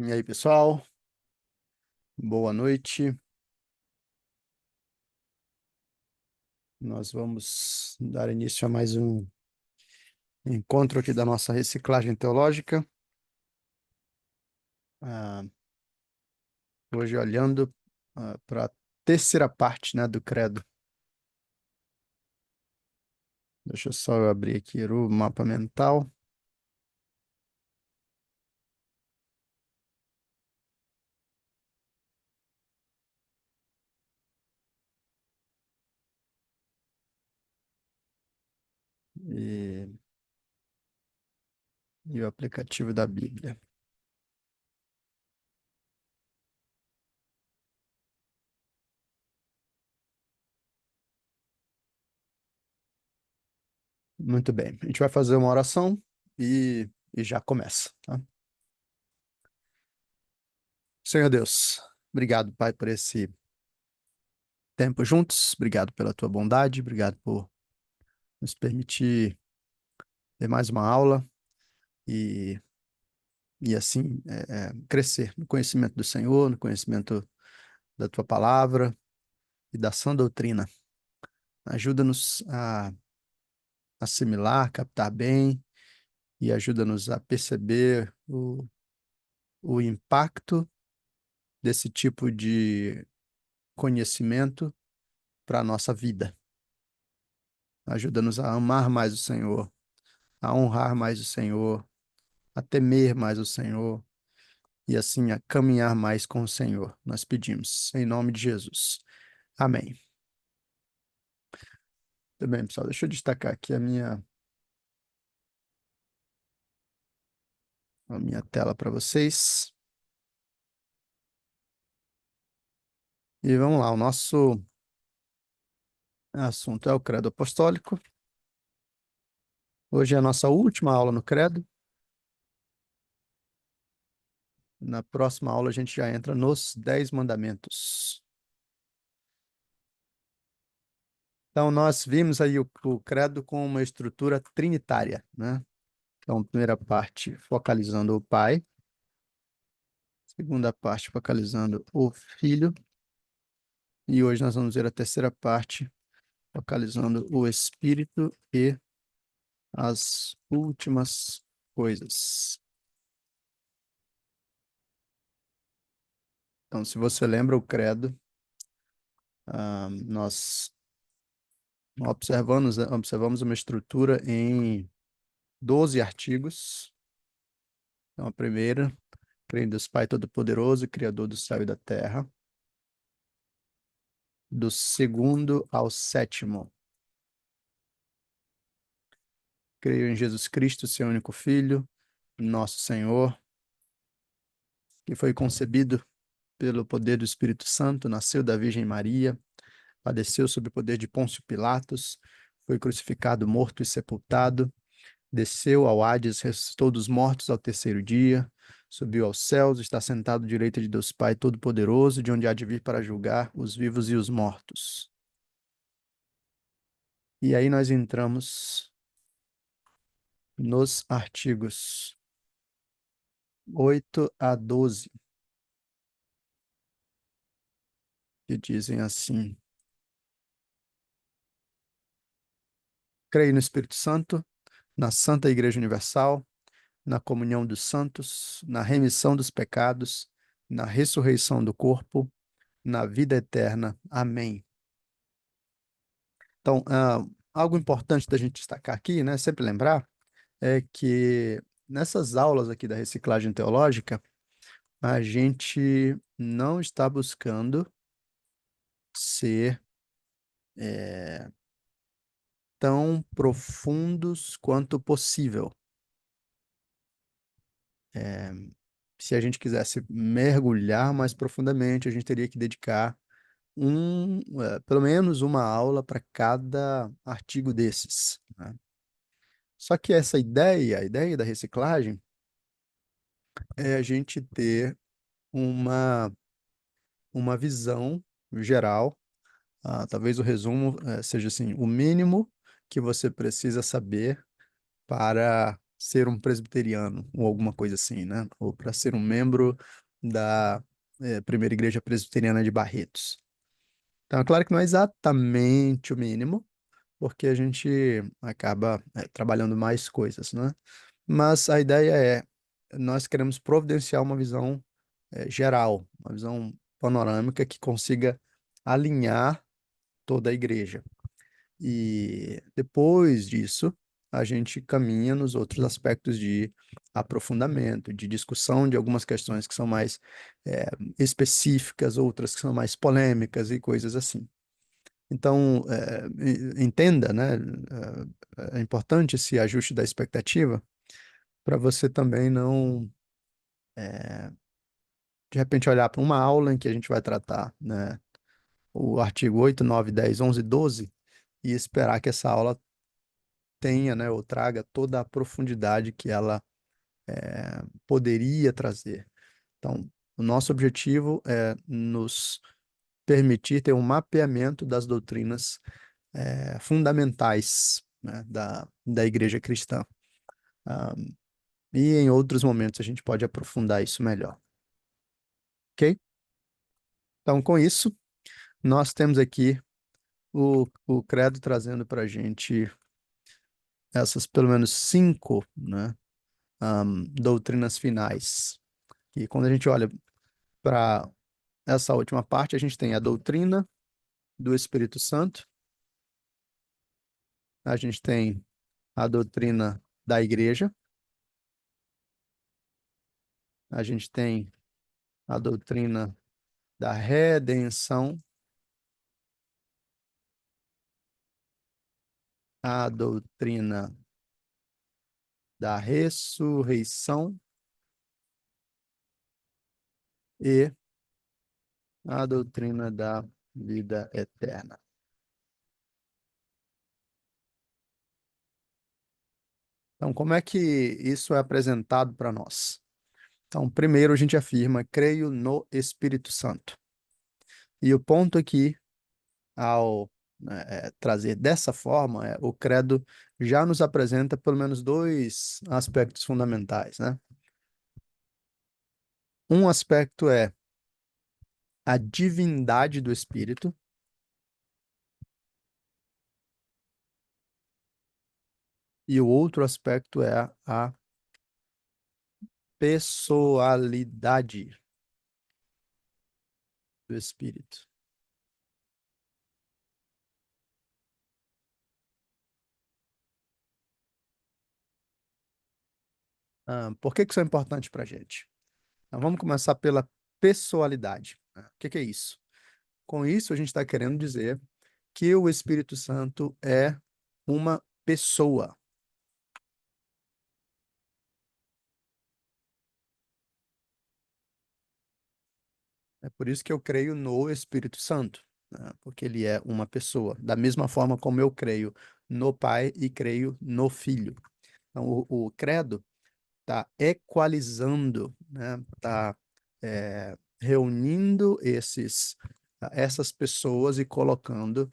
E aí, pessoal? Boa noite. Nós vamos dar início a mais um encontro aqui da nossa reciclagem teológica. Ah, hoje olhando para a terceira parte, né, do credo. Deixa eu só eu abrir aqui o mapa mental. E, e o aplicativo da Bíblia. Muito bem. A gente vai fazer uma oração e já começa, tá? Senhor Deus, obrigado, Pai, por esse tempo juntos. Obrigado pela tua bondade. Obrigado por nos permitir ter mais uma aula e, e assim crescer no conhecimento do Senhor, no conhecimento da tua palavra e da sã doutrina. Ajuda-nos a assimilar, captar bem e ajuda-nos a perceber o impacto desse tipo de conhecimento para a nossa vida. Ajuda-nos a amar mais o Senhor, a honrar mais o Senhor, a temer mais o Senhor e assim a caminhar mais com o Senhor. Nós pedimos, em nome de Jesus. Amém. Tudo bem, pessoal. Deixa eu destacar aqui a minha tela para vocês. E vamos lá, o nosso assunto é o Credo Apostólico. Hoje é a nossa última aula no Credo. Na próxima aula a gente já entra nos 10 mandamentos. Então, nós vimos aí o Credo com uma estrutura trinitária, né? Então, primeira parte focalizando o Pai, segunda parte focalizando o Filho, e hoje nós vamos ver a terceira parte focalizando o Espírito e as últimas coisas. Então, se você lembra o credo, nós observamos uma estrutura em 12 artigos. Então, a primeira, creio em Deus Pai Todo-Poderoso, Criador do céu e da terra. Do segundo ao sétimo, creio em Jesus Cristo, seu único Filho, nosso Senhor, que foi concebido pelo poder do Espírito Santo, nasceu da Virgem Maria, padeceu sob o poder de Pôncio Pilatos, foi crucificado, morto e sepultado, desceu ao Hades, ressuscitou dos mortos ao terceiro dia, subiu aos céus, está sentado à direita de Deus Pai Todo-Poderoso, de onde há de vir para julgar os vivos e os mortos. E aí nós entramos nos artigos 8 a 12, que dizem assim: creio no Espírito Santo, na Santa Igreja Universal, na comunhão dos santos, na remissão dos pecados, na ressurreição do corpo, na vida eterna. Amém. Então, algo importante da gente destacar aqui, né, sempre lembrar, é que nessas aulas aqui da reciclagem teológica, a gente não está buscando ser tão profundos quanto possível. Se a gente quisesse mergulhar mais profundamente, a gente teria que dedicar pelo menos uma aula para cada artigo desses, né? Só que essa ideia, a ideia da reciclagem, é a gente ter uma, uma visão geral. Talvez o resumo seja assim, o mínimo que você precisa saber para ser um presbiteriano ou alguma coisa assim, né? Ou para ser um membro da Primeira Igreja Presbiteriana de Barretos. Então, é claro que não é exatamente o mínimo, porque a gente acaba trabalhando mais coisas, né? Mas a ideia é, nós queremos providenciar uma visão geral, uma visão panorâmica que consiga alinhar toda a igreja. E depois disso, a gente caminha nos outros aspectos de aprofundamento, de discussão de algumas questões que são mais específicas, outras que são mais polêmicas e coisas assim. Então, entenda, né? É importante esse ajuste da expectativa para você também não, de repente, olhar para uma aula em que a gente vai tratar, né, o artigo 8, 9, 10, 11, 12 e esperar que essa aula tenha, né, ou traga toda a profundidade que ela poderia trazer. Então, o nosso objetivo é nos permitir ter um mapeamento das doutrinas fundamentais, né, da igreja cristã. Ah, e em outros momentos a gente pode aprofundar isso melhor, ok? Então, com isso, nós temos aqui o Credo trazendo para a gente essas pelo menos cinco, né, doutrinas finais. E quando a gente olha para essa última parte, a gente tem a doutrina do Espírito Santo, a gente tem a doutrina da igreja, a gente tem a doutrina da redenção, a doutrina da ressurreição e a doutrina da vida eterna. Então, como é que isso é apresentado para nós? Então, primeiro a gente afirma, creio no Espírito Santo. E o ponto aqui, ao trazer dessa forma, o credo já nos apresenta pelo menos dois aspectos fundamentais, né? Um aspecto é a divindade do Espírito, e o outro aspecto é a pessoalidade do Espírito. Por que que isso é importante para a gente? Então, vamos começar pela pessoalidade, né? O que que é isso? Com isso, a gente está querendo dizer que o Espírito Santo é uma pessoa. É por isso que eu creio no Espírito Santo, né? Porque ele é uma pessoa, da mesma forma como eu creio no Pai e creio no Filho. Então, o credo está equalizando, né? Está reunindo essas pessoas e colocando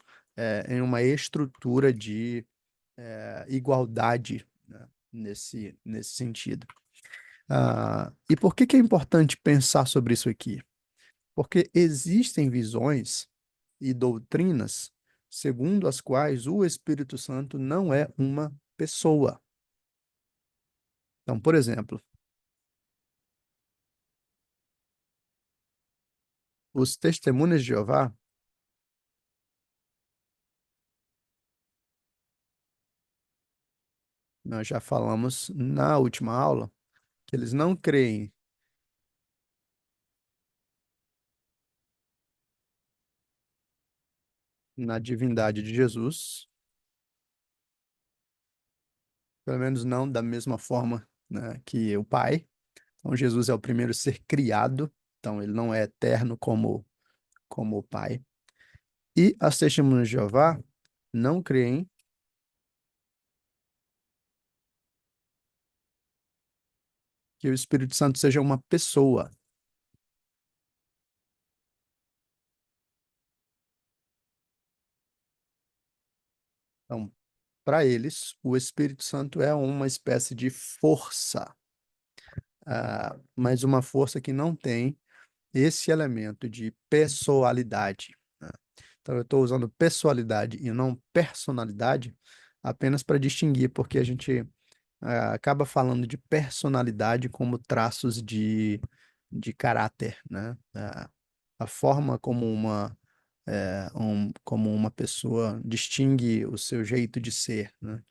em uma estrutura de igualdade, né? Nesse sentido. E por que que é importante pensar sobre isso aqui? Porque existem visões e doutrinas segundo as quais o Espírito Santo não é uma pessoa. Então, por exemplo, os testemunhas de Jeová, nós já falamos na última aula, que eles não creem na divindade de Jesus, pelo menos não da mesma forma, né, que o Pai. Então, Jesus é o primeiro ser criado, então ele não é eterno como o Pai. E as testemunhas de Jeová não creem que o Espírito Santo seja uma pessoa. Então, para eles, o Espírito Santo é uma espécie de força, mas uma força que não tem esse elemento de pessoalidade, né? Então, eu estou usando pessoalidade e não personalidade apenas para distinguir, porque a gente acaba falando de personalidade como traços de caráter, né? A forma como como uma pessoa distingue o seu jeito de ser, né?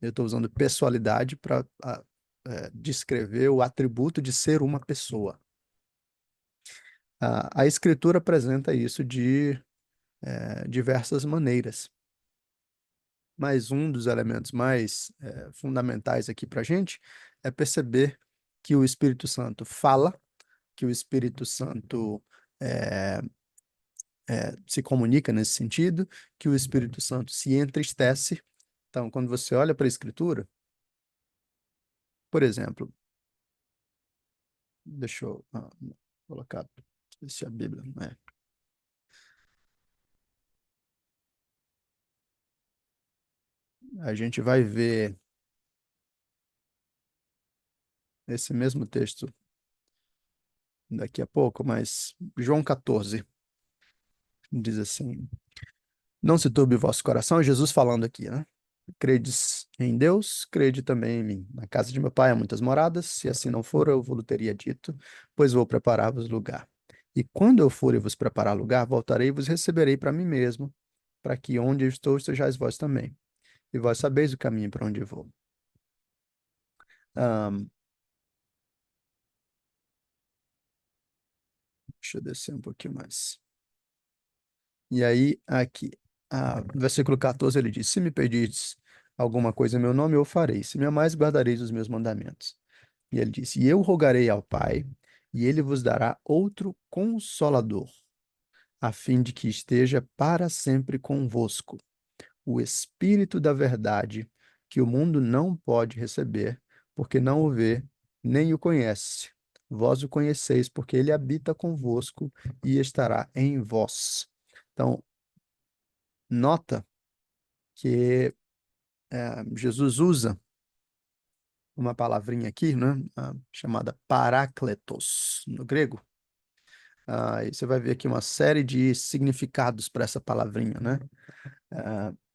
Eu estou usando pessoalidade para descrever o atributo de ser uma pessoa. A Escritura apresenta isso de diversas maneiras, mas um dos elementos mais fundamentais aqui para a gente é perceber que o Espírito Santo fala, que o Espírito Santo eh, se comunica nesse sentido, que o Espírito Santo se entristece. Então, quando você olha para a Escritura, por exemplo, deixa eu colocar se a Bíblia, né? A gente vai ver esse mesmo texto daqui a pouco, mas João 14 diz assim: Não se turbe o vosso coração, Jesus falando aqui, né? Credes em Deus, crede também em mim. Na casa de meu pai há muitas moradas, se assim não for, eu vou-lhe teria dito, pois vou preparar-vos lugar. E quando eu for e vos preparar lugar, voltarei e vos receberei para mim mesmo, para que onde eu estou estejais vós também. E vós sabeis o caminho para onde eu vou. Ahn, deixa eu descer um pouquinho mais. E aí, aqui, no versículo 14, ele diz: Se me pedirdes alguma coisa em meu nome, eu farei. Se me amais, guardareis os meus mandamentos. E ele disse: E eu rogarei ao Pai, e ele vos dará outro consolador, a fim de que esteja para sempre convosco, o Espírito da verdade, que o mundo não pode receber, porque não o vê, nem o conhece. Vós o conheceis, porque ele habita convosco e estará em vós. Então, nota que Jesus usa uma palavrinha aqui, né, chamada parácletos, no grego. E você vai ver aqui uma série de significados para essa palavrinha, né?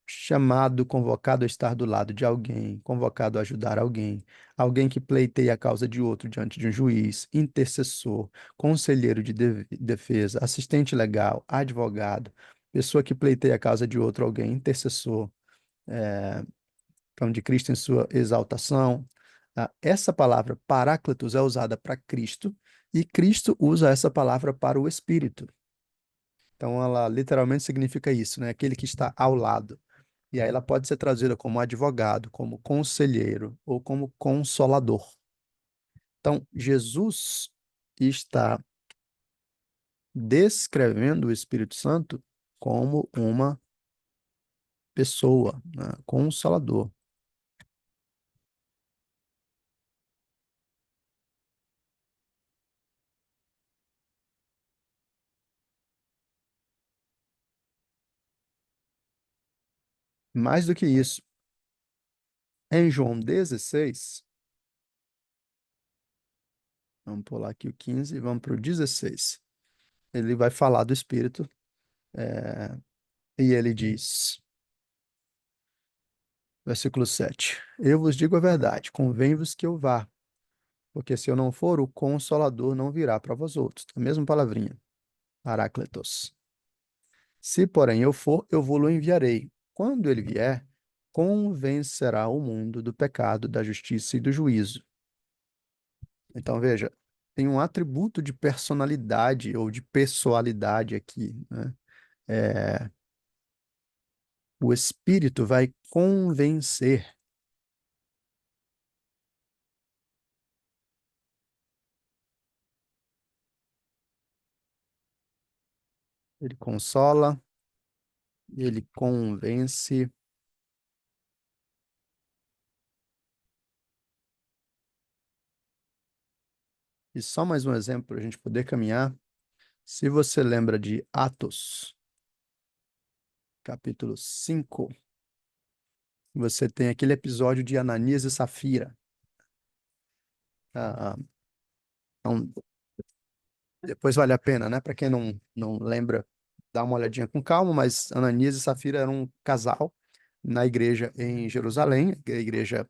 Chamado, convocado a estar do lado de alguém, convocado a ajudar alguém, alguém que pleiteia a causa de outro diante de um juiz, intercessor, conselheiro de defesa, assistente legal, advogado, pessoa que pleiteia a causa de outro alguém, intercessor, então de Cristo em sua exaltação. Essa palavra paráclitos é usada para Cristo e Cristo usa essa palavra para o Espírito. Então, ela literalmente significa isso, né? Aquele que está ao lado. E aí ela pode ser traduzida como advogado, como conselheiro ou como consolador. Então, Jesus está descrevendo o Espírito Santo como uma pessoa, né? Consolador. Mais do que isso, em João 16, vamos pular aqui o 15 e vamos para o 16. Ele vai falar do Espírito, e ele diz, versículo 7: Eu vos digo a verdade, convém-vos que eu vá, porque se eu não for, o Consolador não virá para vós outros. A mesma palavrinha, Paráclitos. Se, porém, eu for, eu vou-lo enviarei. Quando ele vier, convencerá o mundo do pecado, da justiça e do juízo. Então, veja, tem um atributo de personalidade ou de pessoalidade aqui, né? É, o Espírito vai convencer. Ele consola, ele convence. E só mais um exemplo para a gente poder caminhar. Se você lembra de Atos, capítulo 5, você tem aquele episódio de Ananias e Safira. Ah, então, depois vale a pena, né? Para quem não lembra, dá uma olhadinha com calma, mas Ananias e Safira eram um casal na igreja em Jerusalém, a igreja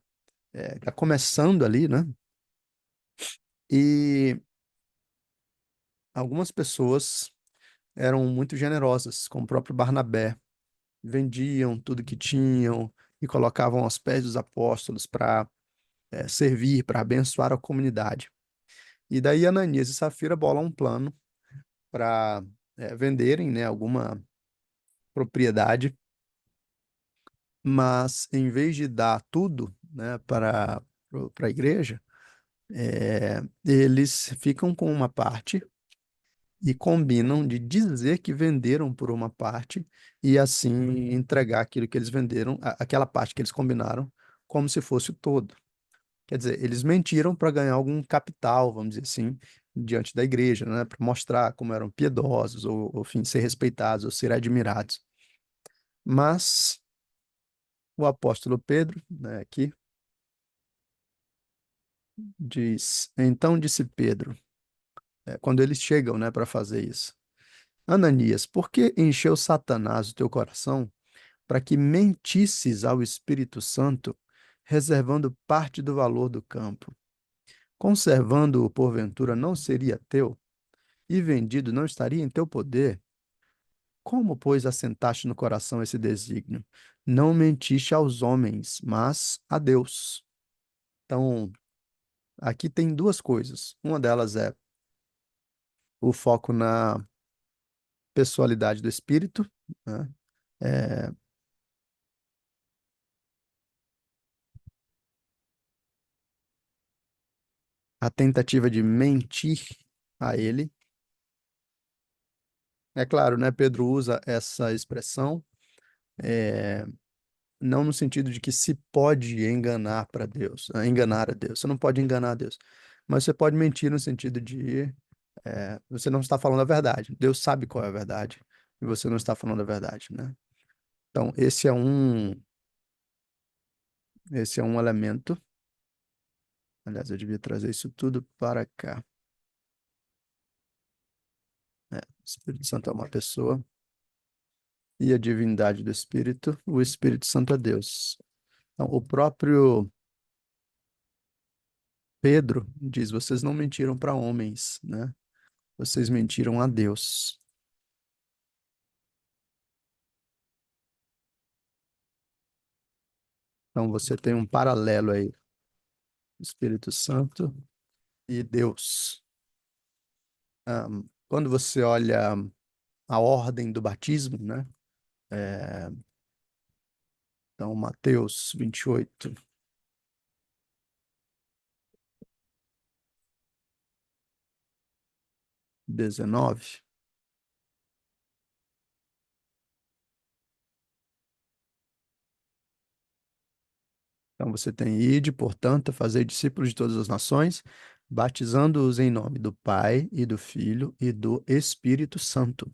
está começando ali, né? E algumas pessoas eram muito generosas, como o próprio Barnabé, vendiam tudo que tinham e colocavam aos pés dos apóstolos para servir, para abençoar a comunidade. E daí Ananias e Safira bolam um plano para venderem, né, alguma propriedade, mas em vez de dar tudo, né, para a igreja, eles ficam com uma parte e combinam de dizer que venderam por uma parte e assim entregar aquilo que eles venderam, aquela parte que eles combinaram, como se fosse o todo. Quer dizer, eles mentiram para ganhar algum capital, vamos dizer assim, diante da igreja, né, para mostrar como eram piedosos, ou, enfim, ser respeitados, ou ser admirados. Mas o apóstolo Pedro, né, aqui, diz: Então disse Pedro, quando eles chegam, né, para fazer isso: Ananias, por que encheu Satanás o teu coração para que mentisses ao Espírito Santo, reservando parte do valor do campo? Conservando-o, porventura, não seria teu, e vendido não estaria em teu poder? Como, pois, assentaste no coração esse desígnio? Não mentiste aos homens, mas a Deus. Então, aqui tem duas coisas. Uma delas é o foco na pessoalidade do espírito, né? É, a tentativa de mentir a ele. É claro, né? Pedro usa essa expressão, é, não no sentido de que se pode enganar para Deus, enganar a Deus. Você não pode enganar a Deus, mas você pode mentir no sentido de você não está falando a verdade. Deus sabe qual é a verdade e você não está falando a verdade, né? Então, esse é um elemento. Aliás, eu devia trazer isso tudo para cá. O Espírito Santo é uma pessoa e a divindade do Espírito, o Espírito Santo é Deus. Então, o próprio Pedro diz: vocês não mentiram para homens, né? Vocês mentiram a Deus. Então, você tem um paralelo aí, Espírito Santo e Deus. Quando você olha a ordem do batismo, né? Então, Mateus 28, 19. Então, você tem: ide, portanto, fazer discípulos de todas as nações, batizando-os em nome do Pai e do Filho e do Espírito Santo.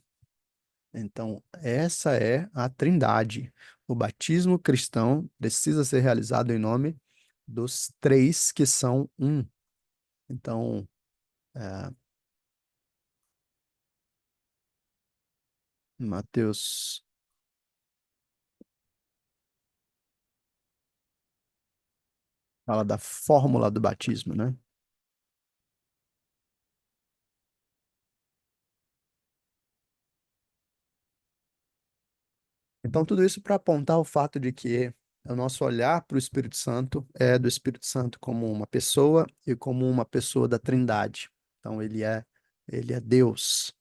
Então, essa é a Trindade. O batismo cristão precisa ser realizado em nome dos três que são um. Então, é, Mateus fala da fórmula do batismo, né? Então, tudo isso para apontar o fato de que o nosso olhar para o Espírito Santo é do Espírito Santo como uma pessoa e como uma pessoa da Trindade. Então, ele é Deus.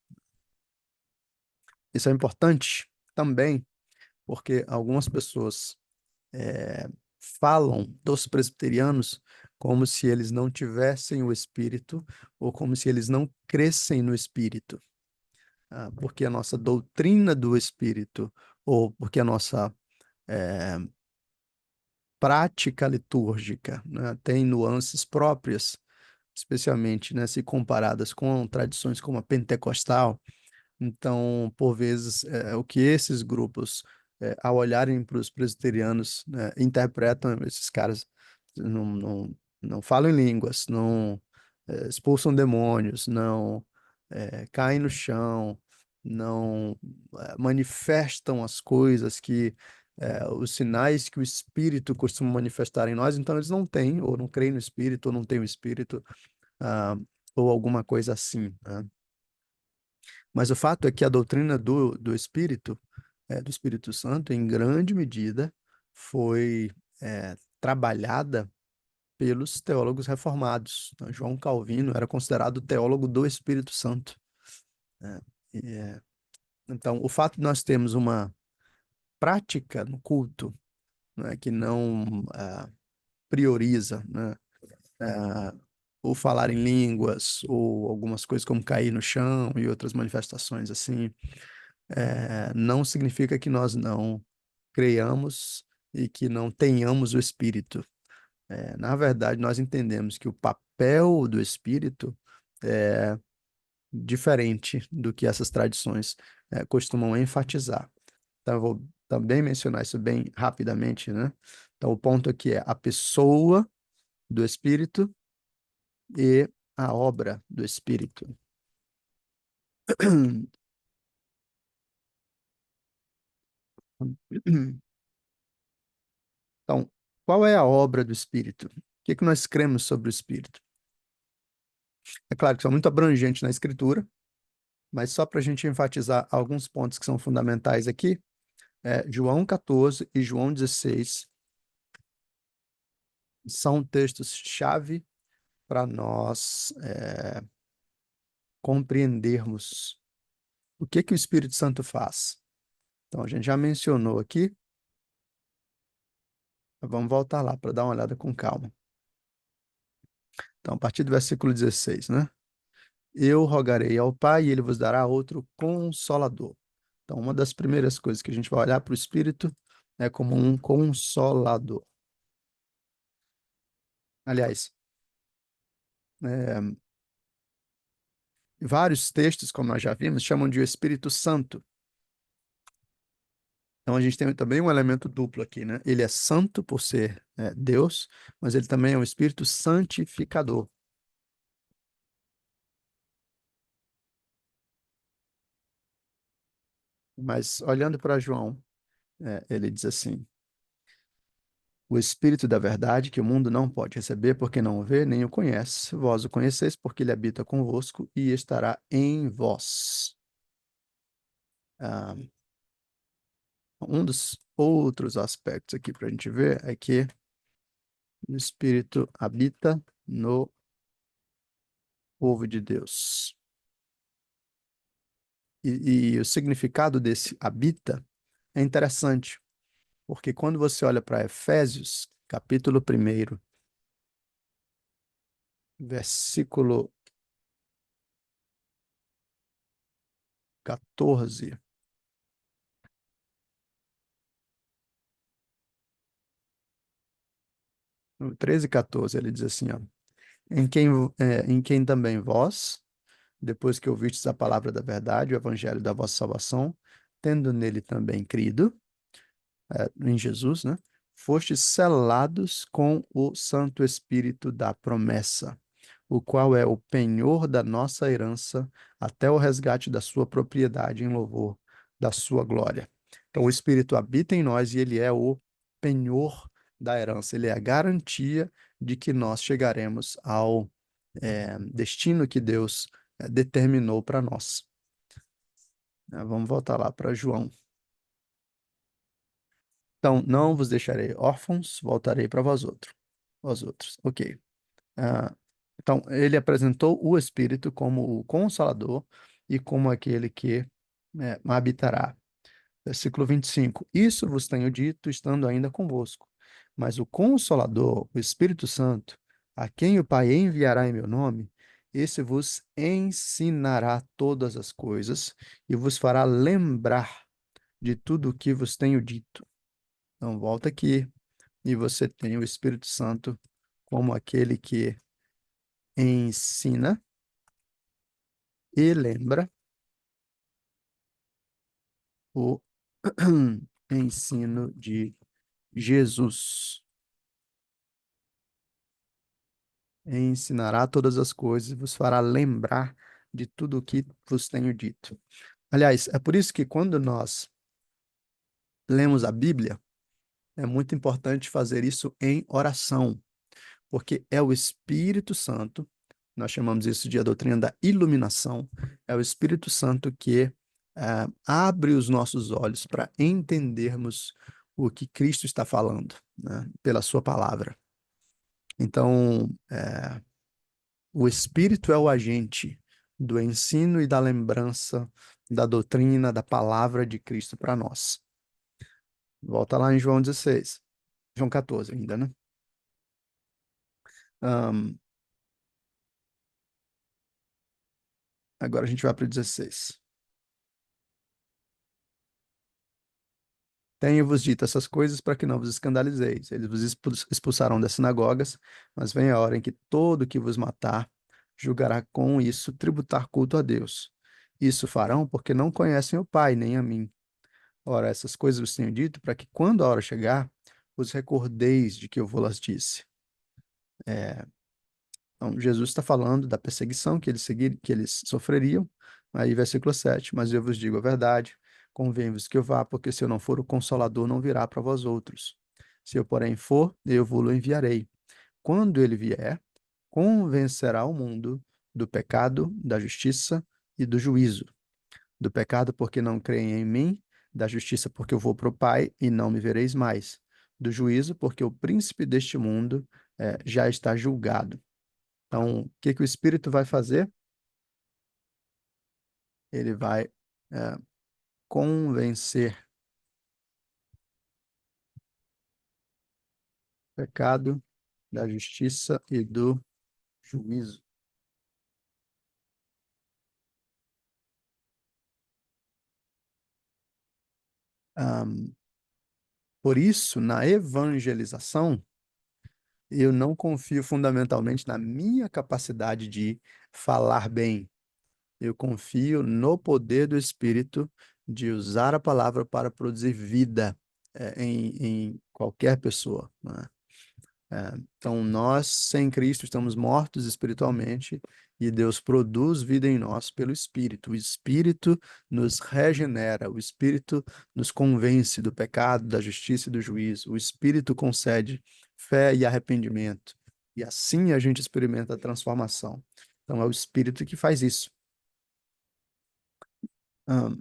Isso é importante também, porque algumas pessoas falam dos presbiterianos como se eles não tivessem o Espírito ou como se eles não crescem no Espírito. Porque a nossa doutrina do Espírito ou porque a nossa prática litúrgica, né, tem nuances próprias, especialmente, né, se comparadas com tradições como a pentecostal. Então, por vezes, o que esses grupos ao olharem para os presbiterianos, né, interpretam esses caras, não falam em línguas, não expulsam demônios, não caem no chão, não manifestam as coisas que os sinais que o Espírito costuma manifestar em nós, então eles não têm, ou não creem no Espírito, ou não têm o Espírito, ah, ou alguma coisa assim, né? Mas o fato é que a doutrina do Espírito Santo, em grande medida, foi trabalhada pelos teólogos reformados, né? João Calvino era considerado o teólogo do Espírito Santo, né? E, então, o fato de nós termos uma prática no culto, né, que não prioriza, né, ah, o falar em línguas, ou algumas coisas como cair no chão e outras manifestações assim, não significa que nós não creiamos e que não tenhamos o Espírito. Na verdade, nós entendemos que o papel do Espírito é diferente do que essas tradições costumam enfatizar. Então, eu vou também mencionar isso bem rapidamente, né? Então, o ponto aqui é a pessoa do Espírito e a obra do Espírito. Então, qual é a obra do Espírito? O que que nós cremos sobre o Espírito? É claro que isso é muito abrangente na Escritura, mas só para a gente enfatizar alguns pontos que são fundamentais aqui, João 14 e João 16 são textos-chave para nós compreendermos o que que o Espírito Santo faz. Então, a gente já mencionou aqui, vamos voltar lá para dar uma olhada com calma. Então, a partir do versículo 16, né? Eu rogarei ao Pai e ele vos dará outro consolador. Então, uma das primeiras coisas que a gente vai olhar para o Espírito é como um consolador. Aliás, é, vários textos, como nós já vimos, chamam de Espírito Santo. Então, a gente tem também um elemento duplo aqui, né? Ele é santo por ser Deus, mas ele também é um Espírito santificador. Mas, olhando para João, ele diz assim: o Espírito da verdade, que o mundo não pode receber porque não o vê nem o conhece. Vós o conheceis porque ele habita convosco e estará em vós. Ah, um dos outros aspectos aqui para a gente ver é que o Espírito habita no povo de Deus. E o significado desse habita é interessante, porque quando você olha para Efésios, capítulo 1, versículo 14, no 13 e 14, ele diz assim, ó, em quem também vós, depois que ouvistes a palavra da verdade, o evangelho da vossa salvação, tendo nele também crido, em Jesus, né? Fostes selados com o Santo Espírito da promessa, o qual é o penhor da nossa herança até o resgate da sua propriedade em louvor da sua glória. Então, o Espírito habita em nós e ele é o penhor da herança, ele é a garantia de que nós chegaremos ao destino que Deus determinou para nós. Vamos voltar lá para João. Então, não vos deixarei órfãos, voltarei para vós outros. Vós outros. Ok. Ah, então, ele apresentou o Espírito como o Consolador e como aquele que habitará. Versículo 25. Isso vos tenho dito, estando ainda convosco. Mas o Consolador, o Espírito Santo, a quem o Pai enviará em meu nome, esse vos ensinará todas as coisas e vos fará lembrar de tudo o que vos tenho dito. Então, volta aqui e você tem o Espírito Santo como aquele que ensina e lembra o ensino de Jesus. Ensinará todas as coisas e vos fará lembrar de tudo o que vos tenho dito. Aliás, é por isso que quando nós lemos a Bíblia, é muito importante fazer isso em oração, porque é o Espírito Santo, nós chamamos isso de a doutrina da iluminação, é o Espírito Santo que abre os nossos olhos para entendermos o que Cristo está falando, né, pela sua palavra. Então, o Espírito é o agente do ensino e da lembrança da doutrina, da palavra de Cristo para nós. Volta lá em João 16, João 14 ainda, né? Ahn, agora a gente vai para o 16. Tenho-vos dito essas coisas para que não vos escandalizeis. Eles vos expulsarão das sinagogas, mas vem a hora em que todo que vos matar julgará com isso tributar culto a Deus. Isso farão porque não conhecem o Pai, nem a mim. Ora, essas coisas vos tenho dito para que, quando a hora chegar, vos recordeis de que eu vou-las disse. Então, Jesus está falando da perseguição que eles sofreriam. Aí, versículo 7. Mas eu vos digo a verdade, convém-vos que eu vá, porque se eu não for, o Consolador não virá para vós outros. Se eu, porém, for, eu vou-lo enviarei. Quando ele vier, convencerá o mundo do pecado, da justiça e do juízo. Do pecado, porque não creem em mim, da justiça, porque eu vou para o Pai e não me vereis mais. Do juízo, porque o príncipe deste mundo já está julgado. Então, o que que o Espírito vai fazer? Ele vai é, convencer o pecado, da justiça e do juízo. Ahm, por isso, na evangelização, eu não confio fundamentalmente na minha capacidade de falar bem. Eu confio no poder do Espírito de usar a palavra para produzir vida em qualquer pessoa, né? Então, nós, sem Cristo, estamos mortos espiritualmente e Deus produz vida em nós pelo Espírito. O Espírito nos regenera, o Espírito nos convence do pecado, da justiça e do juízo. O Espírito concede fé e arrependimento. E assim a gente experimenta a transformação. Então, é o Espírito que faz isso. Ahn,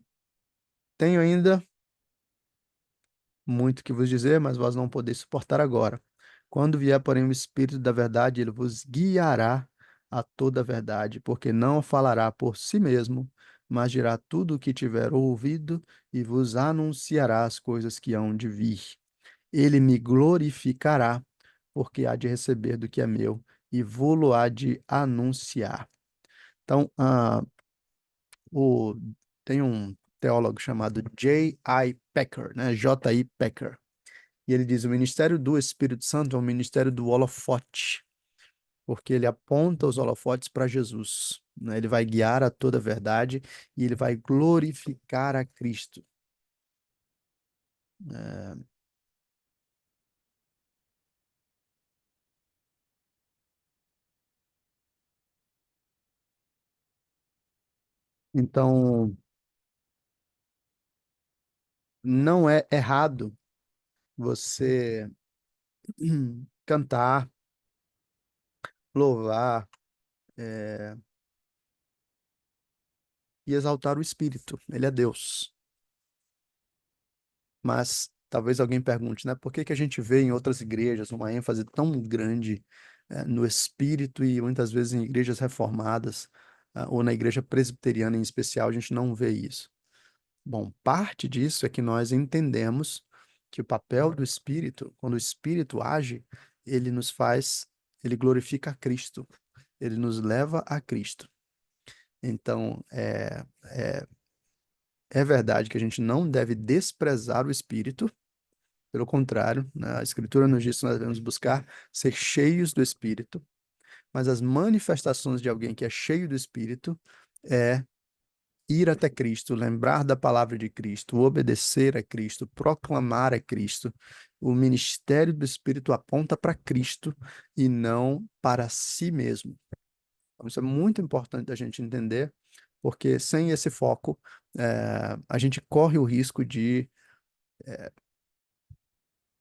tenho ainda muito que vos dizer, mas vós não podeis suportar agora. Quando vier, porém, o Espírito da verdade, ele vos guiará a toda a verdade, porque não falará por si mesmo, mas dirá tudo o que tiver ouvido e vos anunciará as coisas que hão de vir. Ele me glorificará, porque há de receber do que é meu e vô-lo há de anunciar. Então, o, tem um teólogo chamado J.I. Packer, né? J.I. Packer. E ele diz: o ministério do Espírito Santo é o ministério do holofote, porque ele aponta os holofotes para Jesus, né? Ele vai guiar a toda a verdade e ele vai glorificar a Cristo. É, então, não é errado você cantar, louvar, é, e exaltar o Espírito. Ele é Deus. Mas talvez alguém pergunte, né? Por que que a gente vê em outras igrejas uma ênfase tão grande no espírito e muitas vezes em igrejas reformadas, ou na igreja presbiteriana em especial, a gente não vê isso? Bom, parte disso é que nós entendemos que o papel do espírito, quando o espírito age, ele nos faz, ele glorifica a Cristo, ele nos leva a Cristo. Então, é verdade que a gente não deve desprezar o espírito. Pelo contrário, né, a Escritura nos diz que nós devemos buscar ser cheios do Espírito, mas as manifestações de alguém que é cheio do Espírito é ir até Cristo, lembrar da palavra de Cristo, obedecer a Cristo, proclamar a Cristo. O ministério do Espírito aponta para Cristo e não para si mesmo. Então, isso é muito importante a gente entender, porque sem esse foco, a gente corre o risco de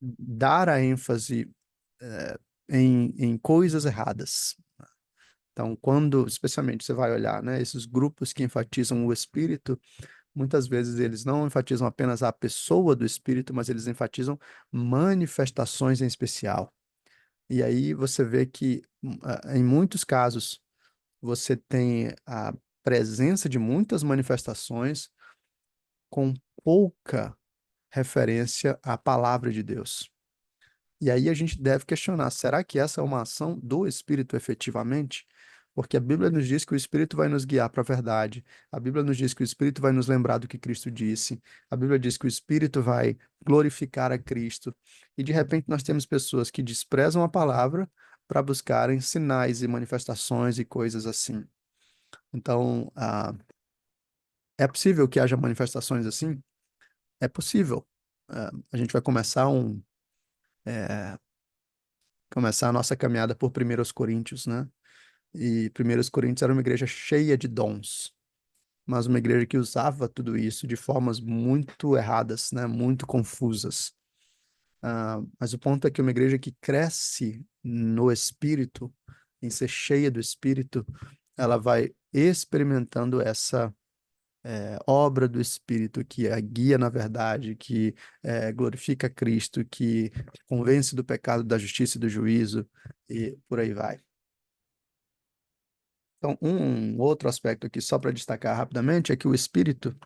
dar a ênfase, em coisas erradas. Então, quando, especialmente, você vai olhar, né, esses grupos que enfatizam o Espírito, muitas vezes eles não enfatizam apenas a pessoa do Espírito, mas eles enfatizam manifestações em especial. E aí você vê que, em muitos casos, você tem a presença de muitas manifestações com pouca referência à palavra de Deus. E aí a gente deve questionar: será que essa é uma ação do Espírito efetivamente? Porque a Bíblia nos diz que o Espírito vai nos guiar para a verdade. A Bíblia nos diz que o Espírito vai nos lembrar do que Cristo disse. A Bíblia diz que o Espírito vai glorificar a Cristo. E de repente nós temos pessoas que desprezam a palavra para buscarem sinais e manifestações e coisas assim. Então, é possível que haja manifestações assim? É possível. A gente vai começar a nossa caminhada por 1 Coríntios, né? E 1 Coríntios era uma igreja cheia de dons, mas uma igreja que usava tudo isso de formas muito erradas, né? Muito confusas. Mas o ponto é que uma igreja que cresce no Espírito, em ser cheia do Espírito, ela vai experimentando essa obra do Espírito que a guia na verdade, que glorifica Cristo, que convence do pecado, da justiça e do juízo, e por aí vai. Então, um outro aspecto aqui, só para destacar rapidamente, é que o Espírito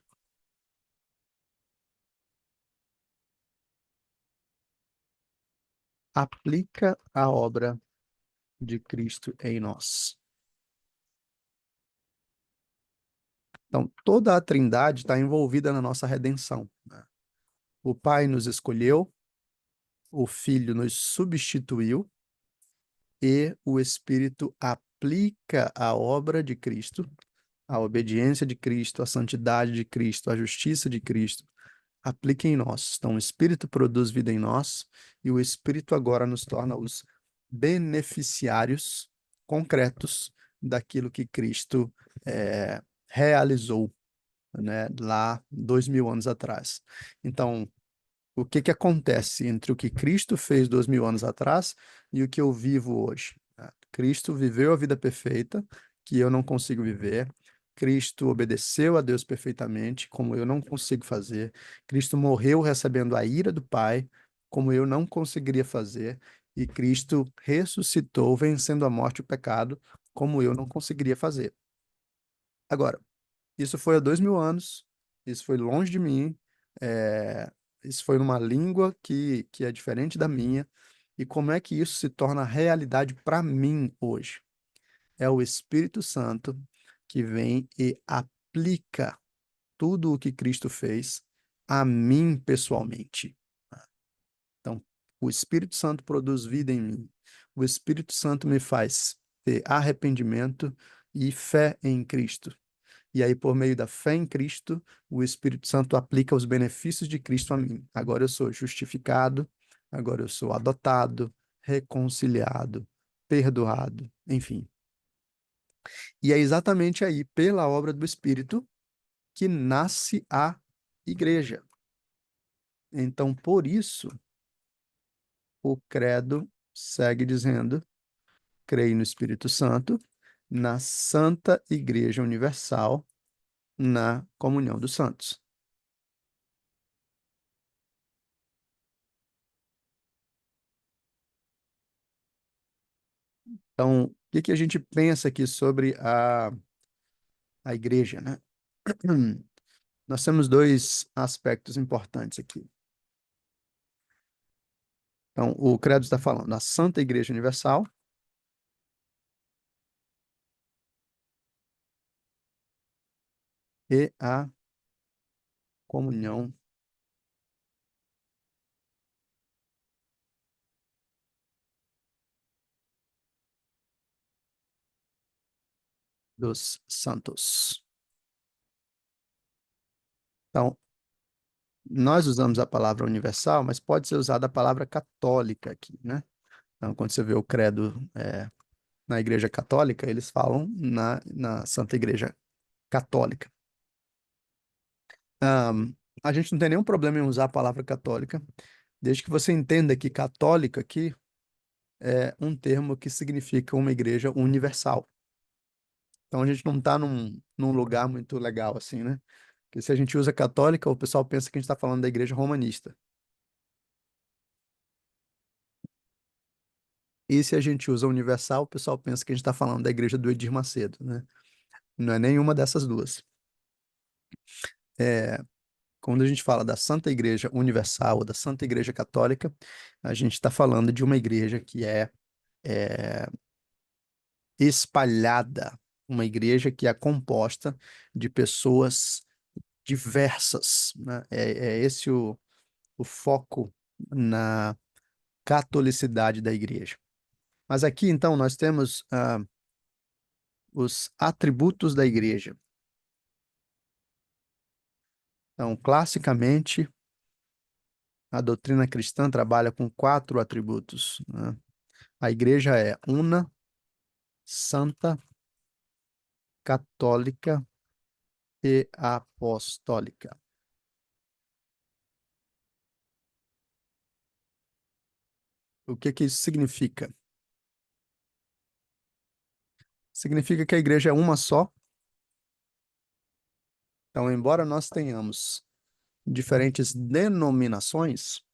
aplica a obra de Cristo em nós. Então, toda a Trindade está envolvida na nossa redenção, né? O Pai nos escolheu, o Filho nos substituiu e o Espírito aplica a obra de Cristo, a obediência de Cristo, a santidade de Cristo, a justiça de Cristo, aplica em nós. Então, o Espírito produz vida em nós e o Espírito agora nos torna os beneficiários concretos daquilo que Cristo realizou, né, lá 2000 anos atrás. Então, o que que acontece entre o que Cristo fez 2000 anos atrás e o que eu vivo hoje? Cristo viveu a vida perfeita, que eu não consigo viver. Cristo obedeceu a Deus perfeitamente, como eu não consigo fazer. Cristo morreu recebendo a ira do Pai, como eu não conseguiria fazer. E Cristo ressuscitou, vencendo a morte e o pecado, como eu não conseguiria fazer. Agora, isso foi há 2000 anos, isso foi longe de mim, é, isso foi numa língua que é diferente da minha. E como é que isso se torna realidade para mim hoje? É o Espírito Santo que vem e aplica tudo o que Cristo fez a mim pessoalmente. Então, o Espírito Santo produz vida em mim. O Espírito Santo me faz ter arrependimento e fé em Cristo. E aí, por meio da fé em Cristo, o Espírito Santo aplica os benefícios de Cristo a mim. Agora eu sou justificado, agora eu sou adotado, reconciliado, perdoado, enfim. E é exatamente aí, pela obra do Espírito, que nasce a igreja. Então, por isso, o credo segue dizendo: creio no Espírito Santo, na Santa Igreja Universal, na comunhão dos santos. Então, o que que a gente pensa aqui sobre a igreja, né? Nós temos dois aspectos importantes aqui. Então, o credo está falando da Santa Igreja Universal e a comunhão dos santos. Então, nós usamos a palavra universal, mas pode ser usada a palavra católica aqui, né? Então, quando você vê o credo na Igreja Católica, eles falam na Santa Igreja Católica. A gente não tem nenhum problema em usar a palavra católica, desde que você entenda que católica aqui é um termo que significa uma igreja universal. Então a gente não está num lugar muito legal assim, né? Porque se a gente usa católica, o pessoal pensa que a gente está falando da igreja romanista. E se a gente usa universal, o pessoal pensa que a gente está falando da igreja do Edir Macedo, né? Não é nenhuma dessas duas. É, quando a gente fala da Santa Igreja Universal ou da Santa Igreja Católica, a gente está falando de uma igreja que é espalhada, uma igreja que é composta de pessoas diversas, né? É esse o foco na catolicidade da igreja. Mas aqui, então, nós temos os atributos da igreja. Então, classicamente, a doutrina cristã trabalha com quatro atributos, né? A igreja é una, santa, católica e apostólica. O que que isso significa? Significa que a igreja é uma só. Então, embora nós tenhamos diferentes denominações,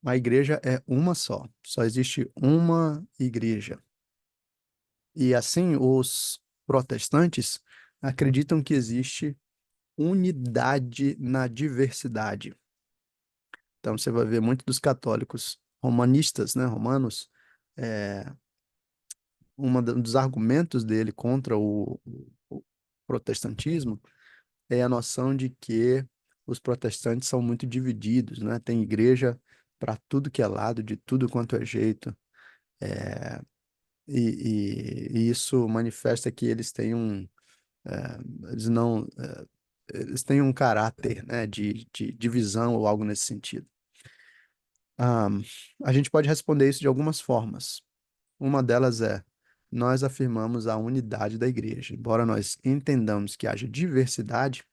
a igreja é uma só. Só existe uma igreja. E assim, os protestantes acreditam que existe unidade na diversidade. Então, você vai ver muito dos católicos romanistas, né, romanos, é, um dos argumentos dele contra o protestantismo é a noção de que os protestantes são muito divididos, né? Tem igreja para tudo que é lado, de tudo quanto é jeito, é, e isso manifesta que eles têm eles não, eles têm um caráter, né, de divisão ou algo nesse sentido. Ah, a gente pode responder isso de algumas formas. Uma delas é, nós afirmamos a unidade da igreja. Embora nós entendamos que haja diversidade,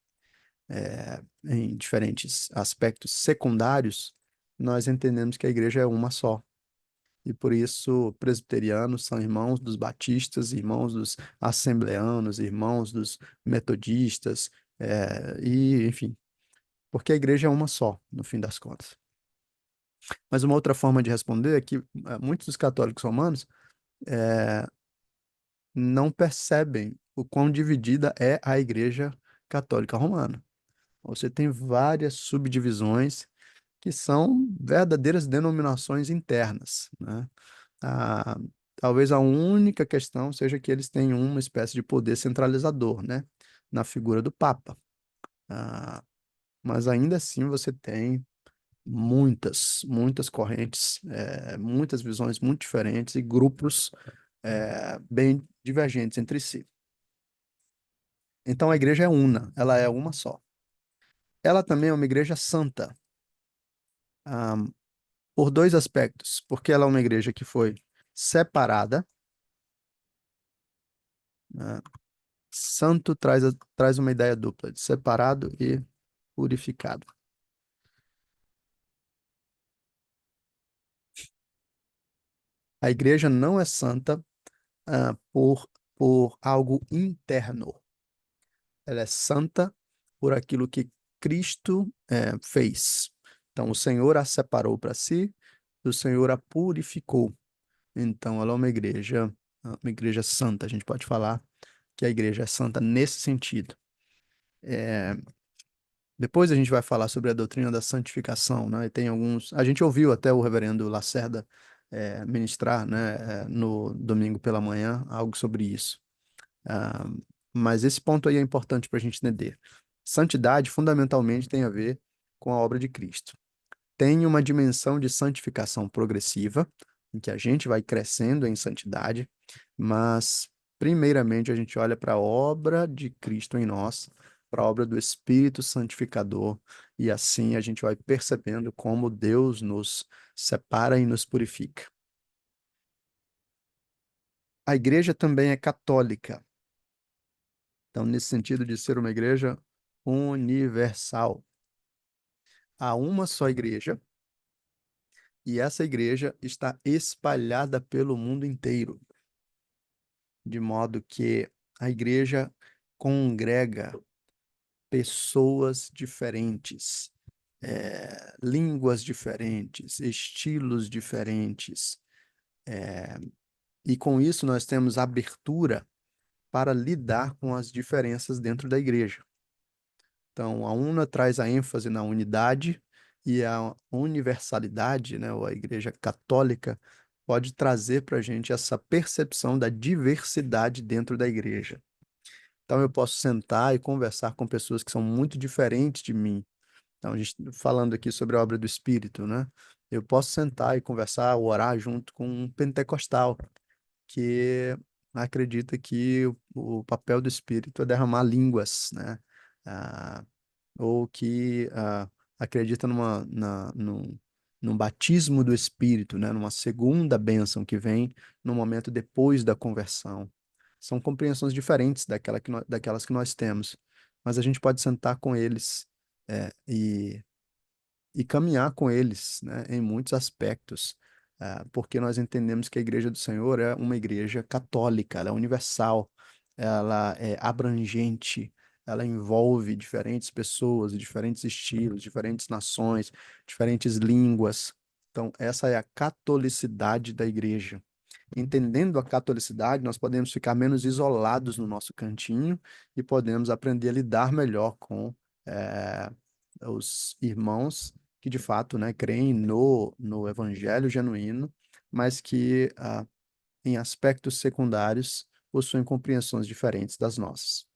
em diferentes aspectos secundários, nós entendemos que a igreja é uma só. E por isso, presbiterianos são irmãos dos batistas, irmãos dos assembleanos, irmãos dos metodistas, e enfim, porque a igreja é uma só, no fim das contas. Mas uma outra forma de responder é que muitos dos católicos romanos eh, não percebem o quão dividida é a igreja católica romana. Você tem várias subdivisões que são verdadeiras denominações internas, né? Ah, talvez a única questão seja que eles têm uma espécie de poder centralizador, né? Na figura do Papa. Ah, mas ainda assim você tem muitas correntes, muitas visões muito diferentes e grupos bem divergentes entre si. Então a igreja é una, ela é uma só. Ela também é uma igreja santa, ah, por dois aspectos, porque ela é uma igreja que foi separada, né? Santo traz uma ideia dupla, de separado e purificado. A igreja não é santa, por algo interno. Ela é santa por aquilo que Cristo fez. Então, o Senhor a separou para si, e o Senhor a purificou. Então, ela é uma igreja santa. A gente pode falar que a igreja é santa nesse sentido. É, depois a gente vai falar sobre a doutrina da santificação, né? E tem alguns. A gente ouviu até o reverendo Lacerda ministrar, né, no domingo pela manhã, algo sobre isso. Ah, mas esse ponto aí é importante para a gente entender. Santidade, fundamentalmente, tem a ver com a obra de Cristo. Tem uma dimensão de santificação progressiva, em que a gente vai crescendo em santidade, mas, primeiramente, a gente olha para a obra de Cristo em nós, para a obra do Espírito Santificador, e assim a gente vai percebendo como Deus nos separa e nos purifica. A igreja também é católica, então, nesse sentido de ser uma igreja universal. Há uma só igreja, e essa igreja está espalhada pelo mundo inteiro, de modo que a igreja congrega pessoas diferentes, línguas diferentes, estilos diferentes, e com isso nós temos abertura para lidar com as diferenças dentro da igreja. Então, a UNA traz a ênfase na unidade e a universalidade, né, ou a Igreja Católica, pode trazer para a gente essa percepção da diversidade dentro da igreja. Então, eu posso sentar e conversar com pessoas que são muito diferentes de mim. Então, a gente falando aqui sobre a obra do Espírito, né? Eu posso sentar e conversar, orar junto com um pentecostal que acredita que o papel do Espírito é derramar línguas, né? Ah, ou que acredita num batismo do Espírito, né? Numa segunda bênção que vem no momento depois da conversão. São compreensões diferentes daquelas que nós temos, mas a gente pode sentar com eles e caminhar com eles, né, em muitos aspectos, porque nós entendemos que a Igreja do Senhor é uma igreja católica, ela é universal, ela é abrangente, ela envolve diferentes pessoas, diferentes estilos, diferentes nações, diferentes línguas. Então, essa é a catolicidade da igreja. Entendendo a catolicidade, nós podemos ficar menos isolados no nosso cantinho e podemos aprender a lidar melhor com eh, os irmãos que de fato, né, creem no evangelho genuíno, mas que em aspectos secundários possuem compreensões diferentes das nossas.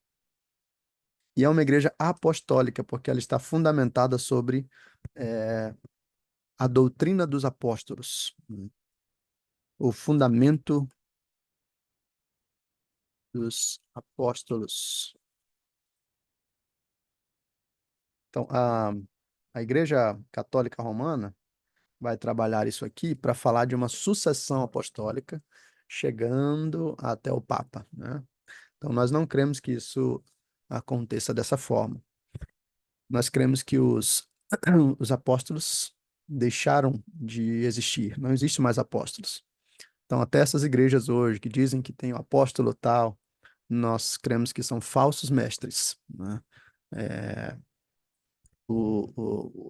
E é uma igreja apostólica, porque ela está fundamentada sobre a doutrina dos apóstolos, o fundamento dos apóstolos. Então, a Igreja Católica Romana vai trabalhar isso aqui para falar de uma sucessão apostólica, chegando até o Papa, né? Então, nós não cremos que isso aconteça dessa forma. Nós cremos que os apóstolos deixaram de existir, não existe mais apóstolos. Então, até essas igrejas hoje que dizem que tem o apóstolo tal, nós cremos que são falsos mestres, né? É,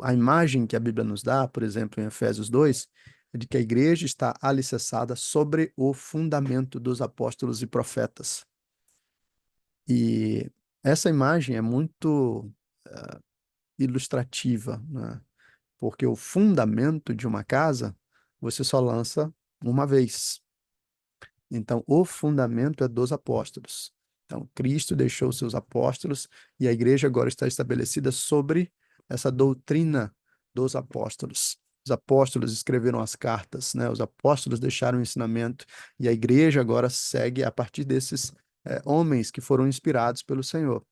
a imagem que a Bíblia nos dá, por exemplo, em Efésios 2, é de que a igreja está alicerçada sobre o fundamento dos apóstolos e profetas. E essa imagem é muito ilustrativa, né? Porque o fundamento de uma casa você só lança uma vez. Então, o fundamento é dos apóstolos. Então, Cristo deixou seus apóstolos e a igreja agora está estabelecida sobre essa doutrina dos apóstolos. Os apóstolos escreveram as cartas, né? Os apóstolos deixaram o ensinamento e a igreja agora segue a partir desses homens que foram inspirados pelo Senhor.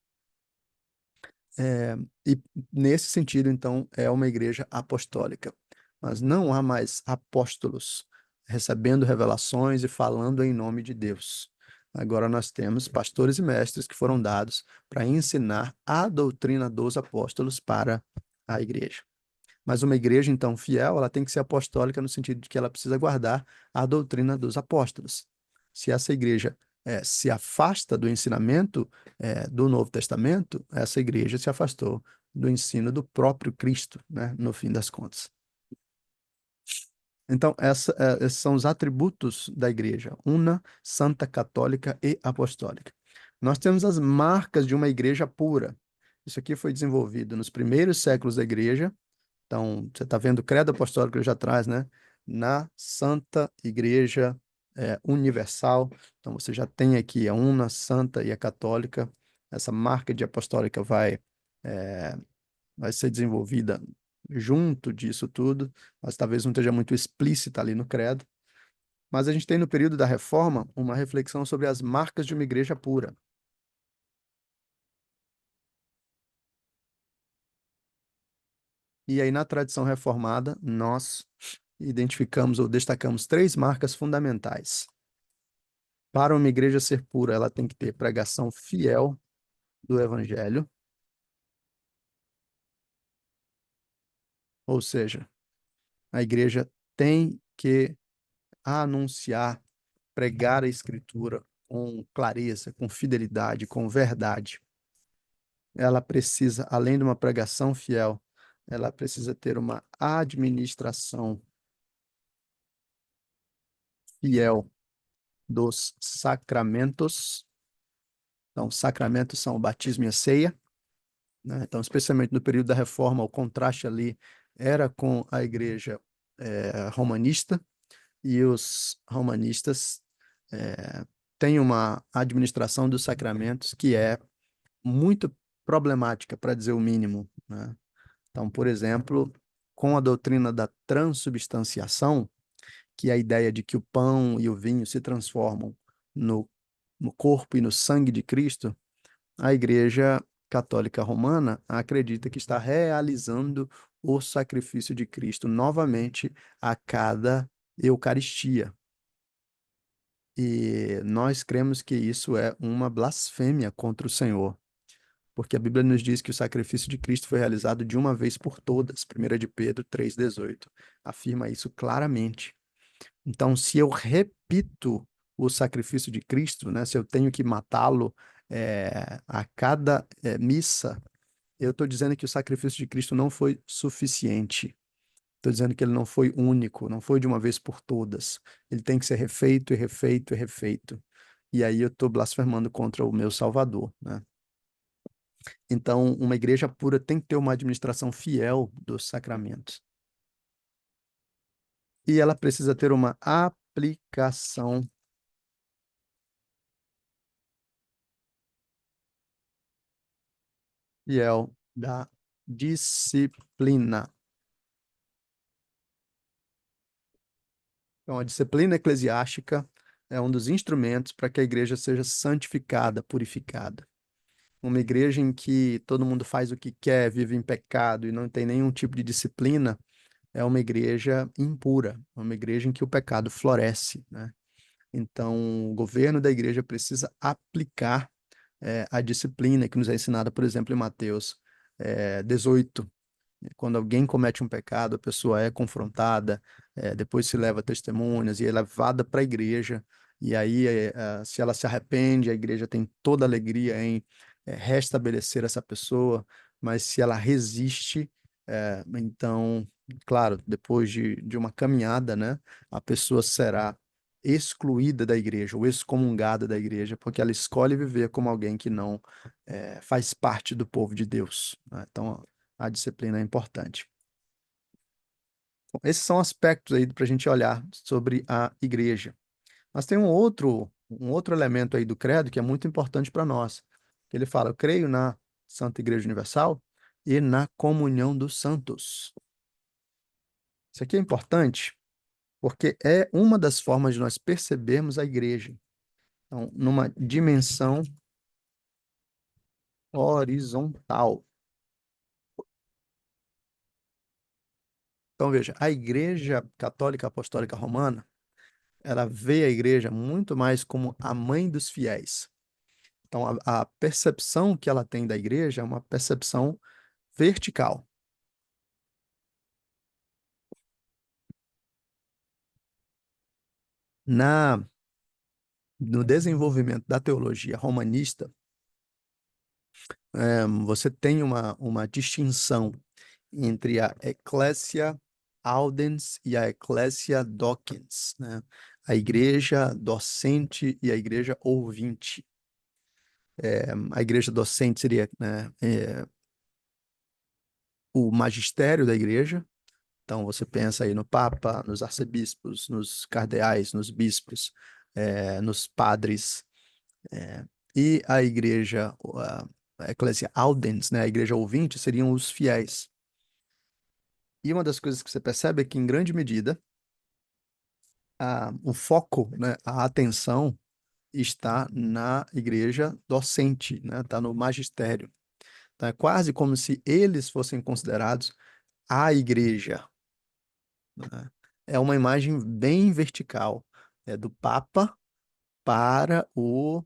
E nesse sentido, então, é uma igreja apostólica. Mas não há mais apóstolos recebendo revelações e falando em nome de Deus. Agora nós temos pastores e mestres que foram dados para ensinar a doutrina dos apóstolos para a igreja. Mas uma igreja, então, fiel, ela tem que ser apostólica no sentido de que ela precisa guardar a doutrina dos apóstolos. Se essa igreja se afasta do ensinamento do Novo Testamento, essa igreja se afastou do ensino do próprio Cristo, né, no fim das contas. Então, esses são os atributos da igreja, una, santa, católica e apostólica. Nós temos as marcas de uma igreja pura. Isso aqui foi desenvolvido nos primeiros séculos da igreja. Então, você está vendo o credo apostólico que ele já traz, né? Na Santa Igreja Universal. Então, você já tem aqui a una, santa e a católica. Essa marca de apostólica vai ser desenvolvida junto disso tudo, mas talvez não esteja muito explícita ali no credo. Mas a gente tem no período da Reforma uma reflexão sobre as marcas de uma igreja pura. E aí, na tradição reformada, nós identificamos ou destacamos três marcas fundamentais. Para uma igreja ser pura, ela tem que ter pregação fiel do evangelho, ou seja, a igreja tem que anunciar, pregar a escritura com clareza, com fidelidade, com verdade. Ela precisa, além de uma pregação fiel, ela precisa ter uma administração fiel dos sacramentos. Então, os sacramentos são o batismo e a ceia, né? Então, especialmente no período da Reforma, o contraste ali era com a igreja romanista, e os romanistas têm uma administração dos sacramentos que é muito problemática, para dizer o mínimo, né? Então, por exemplo, com a doutrina da transubstanciação, que é a ideia de que o pão e o vinho se transformam no, no corpo e no sangue de Cristo, a Igreja Católica Romana acredita que está realizando o sacrifício de Cristo novamente a cada Eucaristia. E nós cremos que isso é uma blasfêmia contra o Senhor, porque a Bíblia nos diz que o sacrifício de Cristo foi realizado de uma vez por todas. 1 de Pedro 3,18 afirma isso claramente. Então, se eu repito o sacrifício de Cristo, né, se eu tenho que matá-lo a cada missa, eu estou dizendo que o sacrifício de Cristo não foi suficiente. Estou dizendo que ele não foi único, não foi de uma vez por todas. Ele tem que ser refeito e refeito e refeito. E aí eu estou blasfemando contra o meu Salvador, né? Então, uma igreja pura tem que ter uma administração fiel dos sacramentos. E ela precisa ter uma aplicação fiel da disciplina. Então, a disciplina eclesiástica é um dos instrumentos para que a igreja seja santificada, purificada. Uma igreja em que todo mundo faz o que quer, vive em pecado e não tem nenhum tipo de disciplina, é uma igreja impura, uma igreja em que o pecado floresce, né? Então, o governo da igreja precisa aplicar a disciplina que nos é ensinada, por exemplo, em Mateus 18. Quando alguém comete um pecado, a pessoa é confrontada, depois se leva testemunhas e é levada para a igreja. E aí, se ela se arrepende, a igreja tem toda a alegria em restabelecer essa pessoa. Mas se ela resiste, então, claro, depois de uma caminhada, né, a pessoa será excluída da igreja ou excomungada da igreja, porque ela escolhe viver como alguém que não faz parte do povo de Deus, né? Então, a disciplina é importante. Bom, esses são aspectos aí para a gente olhar sobre a igreja. Mas tem um outro elemento aí do credo que é muito importante para nós. Ele fala: eu creio na Santa Igreja Universal e na comunhão dos santos. Isso aqui é importante porque é uma das formas de nós percebermos a igreja. Então, numa dimensão horizontal. Então, veja, a Igreja Católica Apostólica Romana, ela vê a igreja muito mais como a mãe dos fiéis. Então, a percepção que ela tem da igreja é uma percepção vertical. Na, no desenvolvimento da teologia romanista, você tem uma distinção entre a Ecclesia Audens e a Ecclesia Docens, né? A igreja docente e a igreja ouvinte. A igreja docente seria, né, o magistério da igreja. Então, você pensa aí no Papa, nos arcebispos, nos cardeais, nos bispos, nos padres, e a igreja, a Ecclesia Audens, né, a igreja ouvinte, seriam os fiéis. E uma das coisas que você percebe é que, em grande medida, o foco, né, a atenção está na igreja docente, né, está no magistério. Então, é quase como se eles fossem considerados a igreja, né? É uma imagem bem vertical, é do Papa para o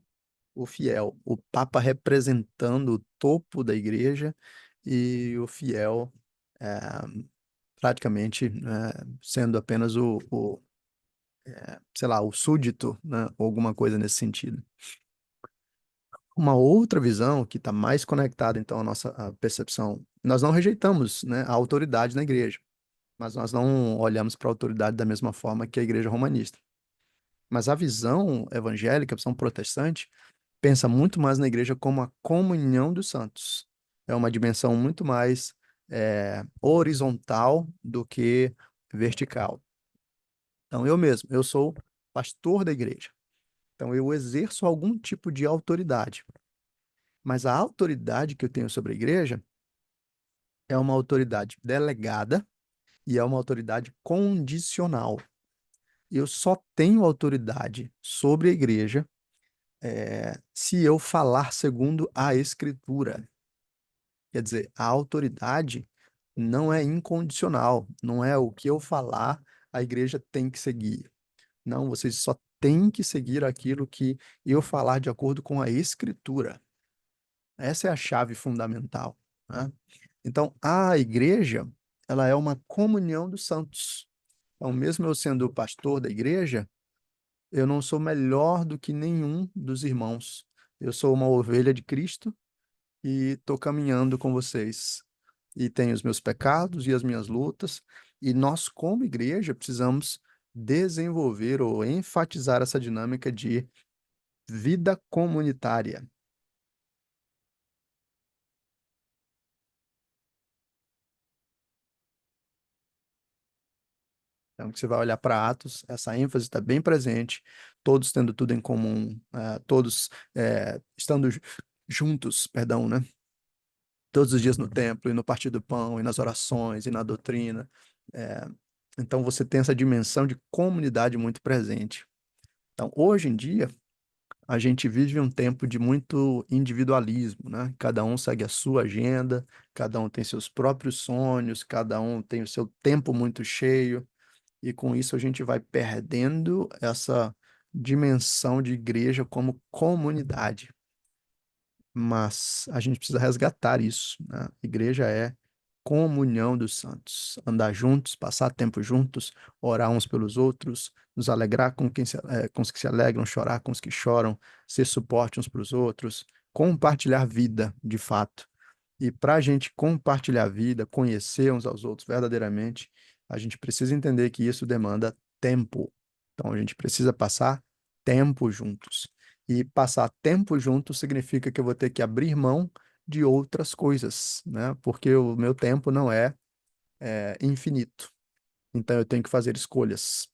fiel. O Papa representando o topo da igreja e o fiel é, praticamente sendo apenas sei lá, o súdito, né? Ou alguma coisa nesse sentido. Uma outra visão que está mais conectada, então, à nossa percepção. Nós não rejeitamos, né, a autoridade na igreja, mas nós não olhamos para a autoridade da mesma forma que a igreja romanista. Mas a visão evangélica, a visão protestante, pensa muito mais na igreja como a comunhão dos santos. É uma dimensão muito mais horizontal do que vertical. Então, eu mesmo, eu sou pastor da igreja. Então, eu exerço algum tipo de autoridade. Mas a autoridade que eu tenho sobre a igreja é uma autoridade delegada e é uma autoridade condicional. Eu só tenho autoridade sobre a igreja se eu falar segundo a Escritura. Quer dizer, a autoridade não é incondicional, não é o que eu falar, a igreja tem que seguir. Não, vocês só têm que seguir aquilo que eu falar de acordo com a Escritura. Essa é a chave fundamental, né? Então, a igreja, ela é uma comunhão dos santos. Então, mesmo eu sendo o pastor da igreja, eu não sou melhor do que nenhum dos irmãos. Eu sou uma ovelha de Cristo e estou caminhando com vocês. E tenho os meus pecados e as minhas lutas, e nós, como igreja, precisamos desenvolver ou enfatizar essa dinâmica de vida comunitária. Então, que você vai olhar para Atos, essa ênfase está bem presente, todos tendo tudo em comum, todos estando juntos, perdão, né? Todos os dias no templo, e no partir do pão, e nas orações, e na doutrina. Eh, então, você tem essa dimensão de comunidade muito presente. Então, hoje em dia, a gente vive um tempo de muito individualismo, né? Cada um segue a sua agenda, cada um tem seus próprios sonhos, cada um tem o seu tempo muito cheio. E com isso a gente vai perdendo essa dimensão de igreja como comunidade. Mas a gente precisa resgatar isso, né? Igreja é comunhão dos santos, andar juntos, passar tempo juntos, orar uns pelos outros, nos alegrar com os que se alegram, chorar com os que choram, ser suporte uns para os outros, compartilhar vida, de fato. E para a gente compartilhar a vida, conhecer uns aos outros verdadeiramente, a gente precisa entender que isso demanda tempo. Então a gente precisa passar tempo juntos. E passar tempo juntos significa que eu vou ter que abrir mão de outras coisas, né? Porque o meu tempo não é infinito. Então eu tenho que fazer escolhas.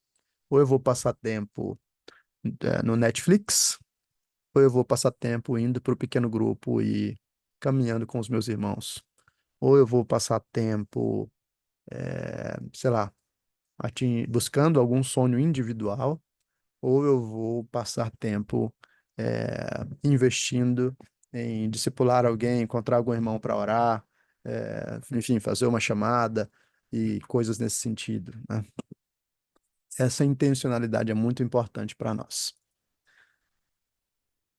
Ou eu vou passar tempo no Netflix, ou eu vou passar tempo indo para o pequeno grupo e caminhando com os meus irmãos. Ou eu vou passar tempo, sei lá, buscando algum sonho individual, ou eu vou passar tempo investindo em discipular alguém, encontrar algum irmão para orar, enfim, fazer uma chamada e coisas nesse sentido, né? Essa intencionalidade é muito importante para nós.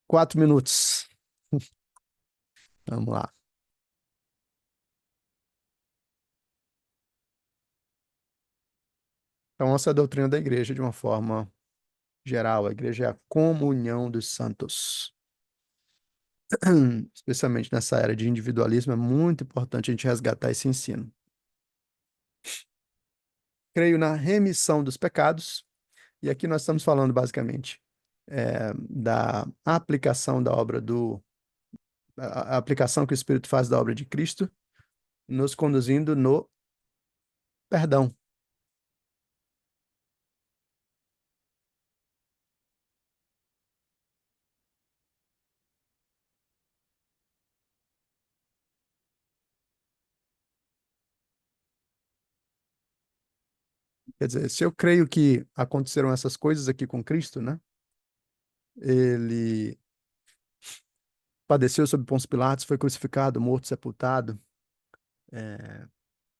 4 minutos. Vamos lá. Então, essa é a doutrina da igreja de uma forma geral. A igreja é a comunhão dos santos. Especialmente nessa era de individualismo, é muito importante a gente resgatar esse ensino. Creio na remissão dos pecados, e aqui nós estamos falando basicamente da aplicação da obra a aplicação que o Espírito faz da obra de Cristo, nos conduzindo no perdão. Quer dizer, se eu creio que aconteceram essas coisas aqui com Cristo, né? Ele padeceu sob Pôncio Pilatos, foi crucificado, morto, sepultado,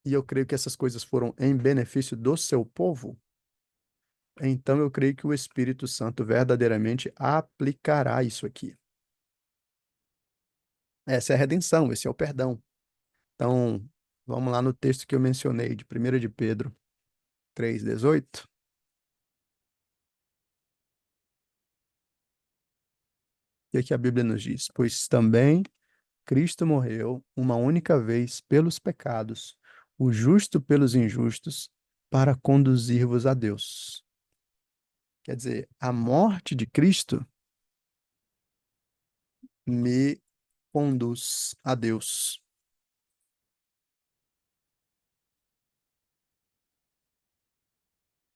e eu creio que essas coisas foram em benefício do seu povo, então eu creio que o Espírito Santo verdadeiramente aplicará isso aqui. Essa é a redenção, esse é o perdão. Então, vamos lá no texto que eu mencionei, de 1 de Pedro 3,18. E aqui a Bíblia nos diz: Pois também Cristo morreu uma única vez pelos pecados, o justo pelos injustos, para conduzir-vos a Deus. Quer dizer, a morte de Cristo me conduz a Deus.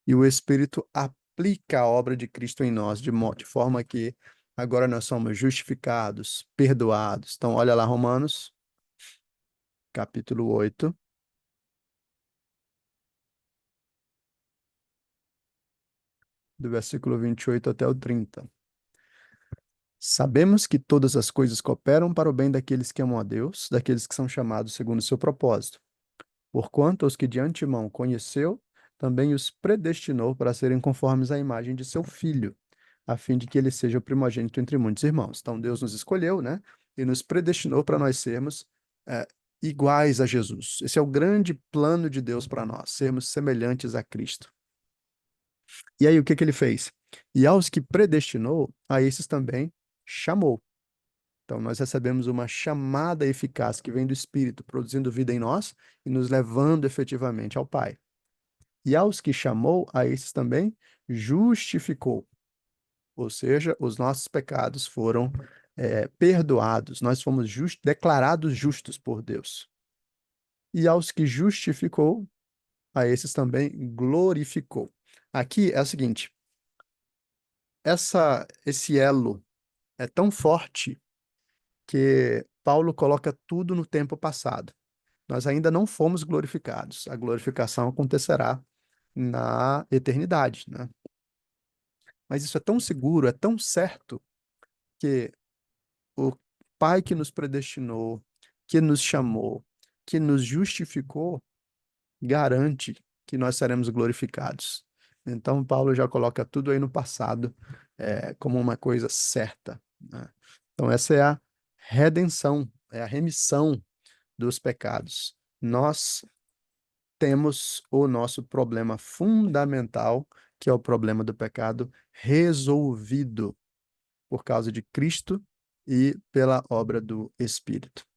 E o Espírito aplica a obra de Cristo em nós, de forma que agora nós somos justificados, perdoados. Então, olha lá, Romanos, capítulo 8, do versículo 28 até o 30. Sabemos que todas as coisas cooperam para o bem daqueles que amam a Deus, daqueles que são chamados segundo o seu propósito. Porquanto os que de antemão conheceu, também os predestinou para serem conformes à imagem de seu filho, a fim de que ele seja o primogênito entre muitos irmãos. Então Deus nos escolheu, né? E nos predestinou para nós sermos é, iguais a Jesus. Esse é o grande plano de Deus para nós, sermos semelhantes a Cristo. E aí o que que ele fez? E aos que predestinou, a esses também chamou. Então, nós recebemos uma chamada eficaz que vem do Espírito, produzindo vida em nós e nos levando efetivamente ao Pai. E aos que chamou, a esses também justificou. Ou seja, os nossos pecados foram perdoados, nós fomos declarados justos por Deus. E aos que justificou, a esses também glorificou. Aqui é o seguinte: esse elo é tão forte que Paulo coloca tudo no tempo passado. Nós ainda não fomos glorificados. A glorificação acontecerá na eternidade, né? Mas isso é tão seguro, é tão certo, que o Pai que nos predestinou, que nos chamou, que nos justificou, garante que nós seremos glorificados. Então, Paulo já coloca tudo aí no passado, como uma coisa certa, né? Então, essa é a redenção, é a remissão dos pecados. Nós temos o nosso problema fundamental, que é o problema do pecado, resolvido por causa de Cristo e pela obra do Espírito.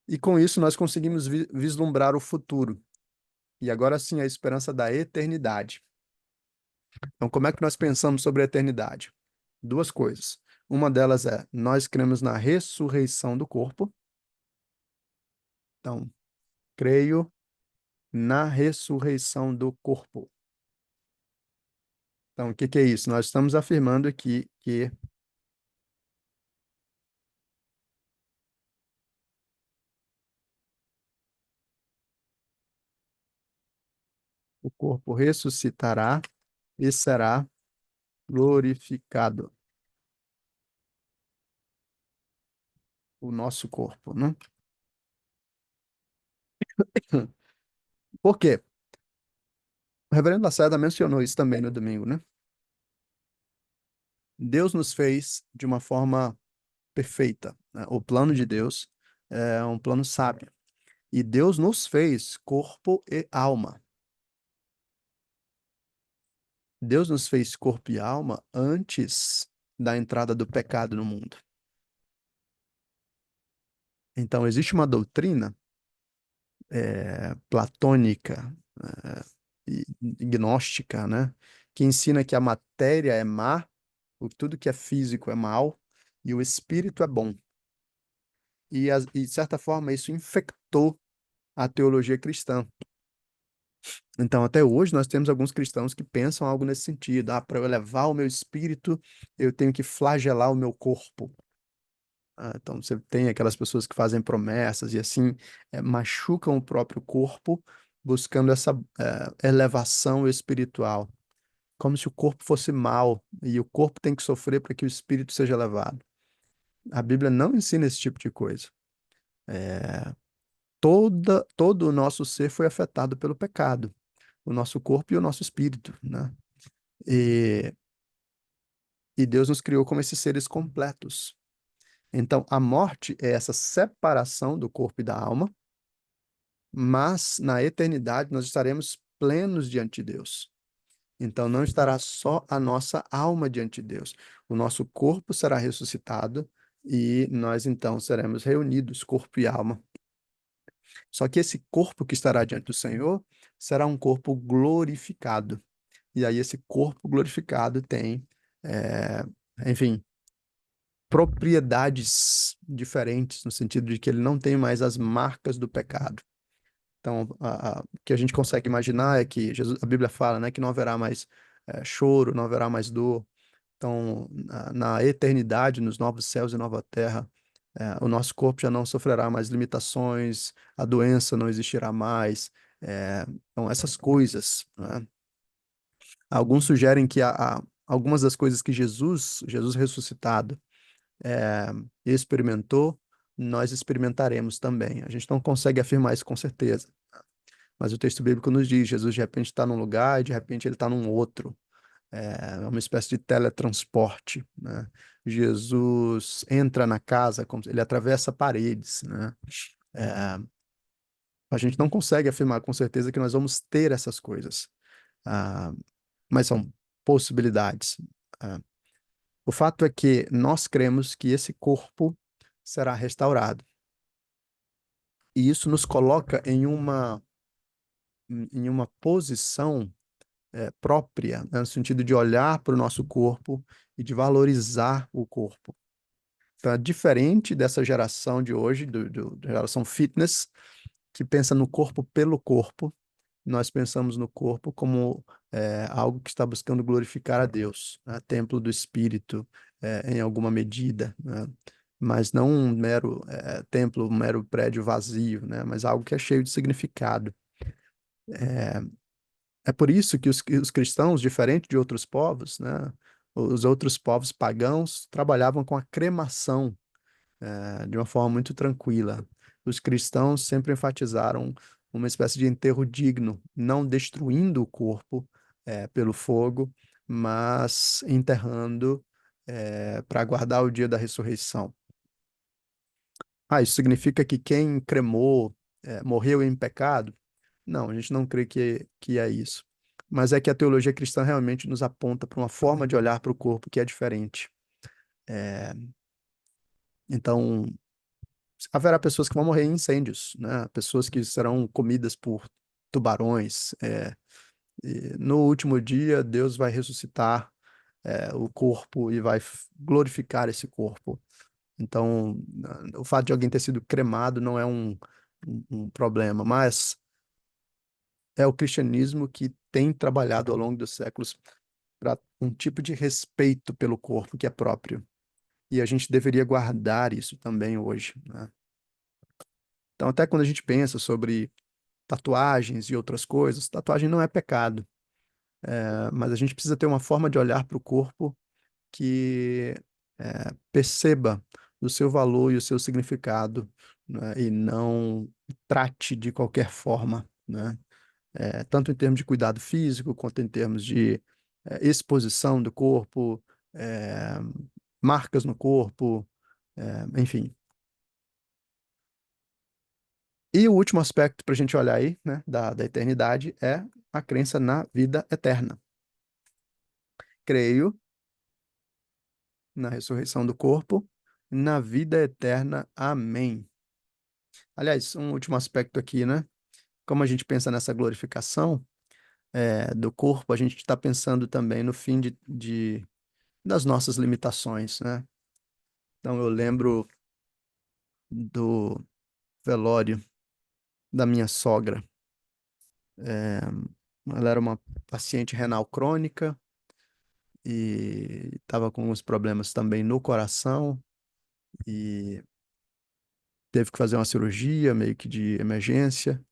E com isso nós conseguimos vislumbrar o futuro. E agora sim a esperança da eternidade. Então, como é que nós pensamos sobre a eternidade? Duas coisas. Uma delas é, nós cremos na ressurreição do corpo. Então, creio na ressurreição do corpo. Então, o que que é isso? Nós estamos afirmando aqui que o corpo ressuscitará e será glorificado, o nosso corpo, né? Por quê? O reverendo Lacerda mencionou isso também no domingo, né? Deus nos fez de uma forma perfeita, né? O plano de Deus é um plano sábio. E Deus nos fez corpo e alma. Deus nos fez corpo e alma antes da entrada do pecado no mundo. Então, existe uma doutrina platônica, e gnóstica, né? Que ensina que a matéria é má, tudo que é físico é mal, e o espírito é bom. E de certa forma, isso infectou a teologia cristã. Então, até hoje, nós temos alguns cristãos que pensam algo nesse sentido. Ah, para eu elevar o meu espírito, eu tenho que flagelar o meu corpo. Então, você tem aquelas pessoas que fazem promessas e assim machucam o próprio corpo, buscando essa elevação espiritual, como se o corpo fosse mal e o corpo tem que sofrer para que o espírito seja elevado. A Bíblia não ensina esse tipo de coisa. todo o nosso ser foi afetado pelo pecado, o nosso corpo e o nosso espírito, né? E, e Deus nos criou como esses seres completos. Então, a morte é essa separação do corpo e da alma, mas na eternidade nós estaremos plenos diante de Deus. Então, não estará só a nossa alma diante de Deus. O nosso corpo será ressuscitado e nós então seremos reunidos, corpo e alma. Só que esse corpo que estará diante do Senhor será um corpo glorificado. E aí, esse corpo glorificado tem, eh, enfim, propriedades diferentes, no sentido de que ele não tem mais as marcas do pecado. Então, o que a gente consegue imaginar é que Jesus, a Bíblia fala, né, que não haverá mais choro, não haverá mais dor. Então, na eternidade, nos novos céus e nova terra, o nosso corpo já não sofrerá mais limitações, a doença não existirá mais. Então, essas coisas, né? Alguns sugerem que algumas das coisas que Jesus ressuscitado, é, experimentou, nós experimentaremos também. A gente não consegue afirmar isso com certeza, mas o texto bíblico nos diz, Jesus de repente está num lugar e de repente ele está num outro. É uma espécie de teletransporte, né? Jesus entra na casa, como ele atravessa paredes, né? É, a gente não consegue afirmar com certeza que nós vamos ter essas coisas, ah, mas são possibilidades. Ah, o fato é que nós cremos que esse corpo será restaurado. E isso nos coloca em uma posição própria, né, no sentido de olhar para o nosso corpo e de valorizar o corpo. Então, é diferente dessa geração de hoje, da geração fitness, que pensa no corpo pelo corpo. Nós pensamos no corpo como algo que está buscando glorificar a Deus, né? Templo do Espírito, em alguma medida, né? Mas não um mero templo, um mero prédio vazio, né? Mas algo que é cheio de significado. É por isso que os cristãos, diferente de outros povos, né? Os outros povos pagãos trabalhavam com a cremação, de uma forma muito tranquila. Os cristãos sempre enfatizaram uma espécie de enterro digno, não destruindo o corpo, pelo fogo, mas enterrando, para aguardar o dia da ressurreição. Isso significa que quem cremou, morreu em pecado? Não, a gente não crê que é isso. Mas é que a teologia cristã realmente nos aponta para uma forma de olhar para o corpo que é diferente. É, então, haverá pessoas que vão morrer em incêndios, né? Pessoas que serão comidas por tubarões. E no último dia, Deus vai ressuscitar, o corpo e vai glorificar esse corpo. Então, o fato de alguém ter sido cremado não é um problema, mas é o cristianismo que tem trabalhado ao longo dos séculos para um tipo de respeito pelo corpo que é próprio. E a gente deveria guardar isso também hoje, né? Então, até quando a gente pensa sobre tatuagens e outras coisas, tatuagem não é pecado, mas a gente precisa ter uma forma de olhar para o corpo que perceba o seu valor e o seu significado, né, e não trate de qualquer forma, né? Tanto em termos de cuidado físico, quanto em termos de exposição do corpo, é, marcas no corpo, enfim. E o último aspecto para a gente olhar aí, né, da eternidade, é a crença na vida eterna. Creio na ressurreição do corpo, na vida eterna. Amém. Aliás, um último aspecto aqui, né? Como a gente pensa nessa glorificação do corpo, a gente está pensando também no fim das nossas limitações, né? Então, eu lembro do velório da minha sogra. É, ela era uma paciente renal crônica e estava com uns problemas também no coração e teve que fazer uma cirurgia meio que de emergência,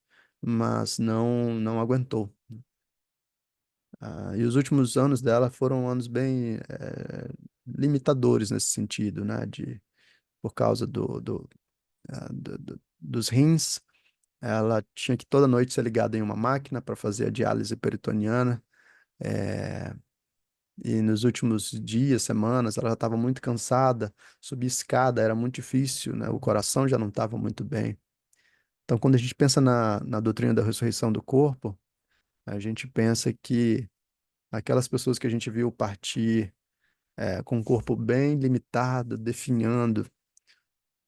mas não aguentou. E os últimos anos dela foram anos bem limitadores nesse sentido, né? Por causa dos rins. Ela tinha que toda noite ser ligada em uma máquina para fazer a diálise peritoniana. eh, e nos últimos dias, semanas, ela já estava muito cansada, subir escada era muito difícil, né? O coração já não estava muito bem. Então, quando a gente pensa na doutrina da ressurreição do corpo, a gente pensa que aquelas pessoas que a gente viu partir com um corpo bem limitado, definhando,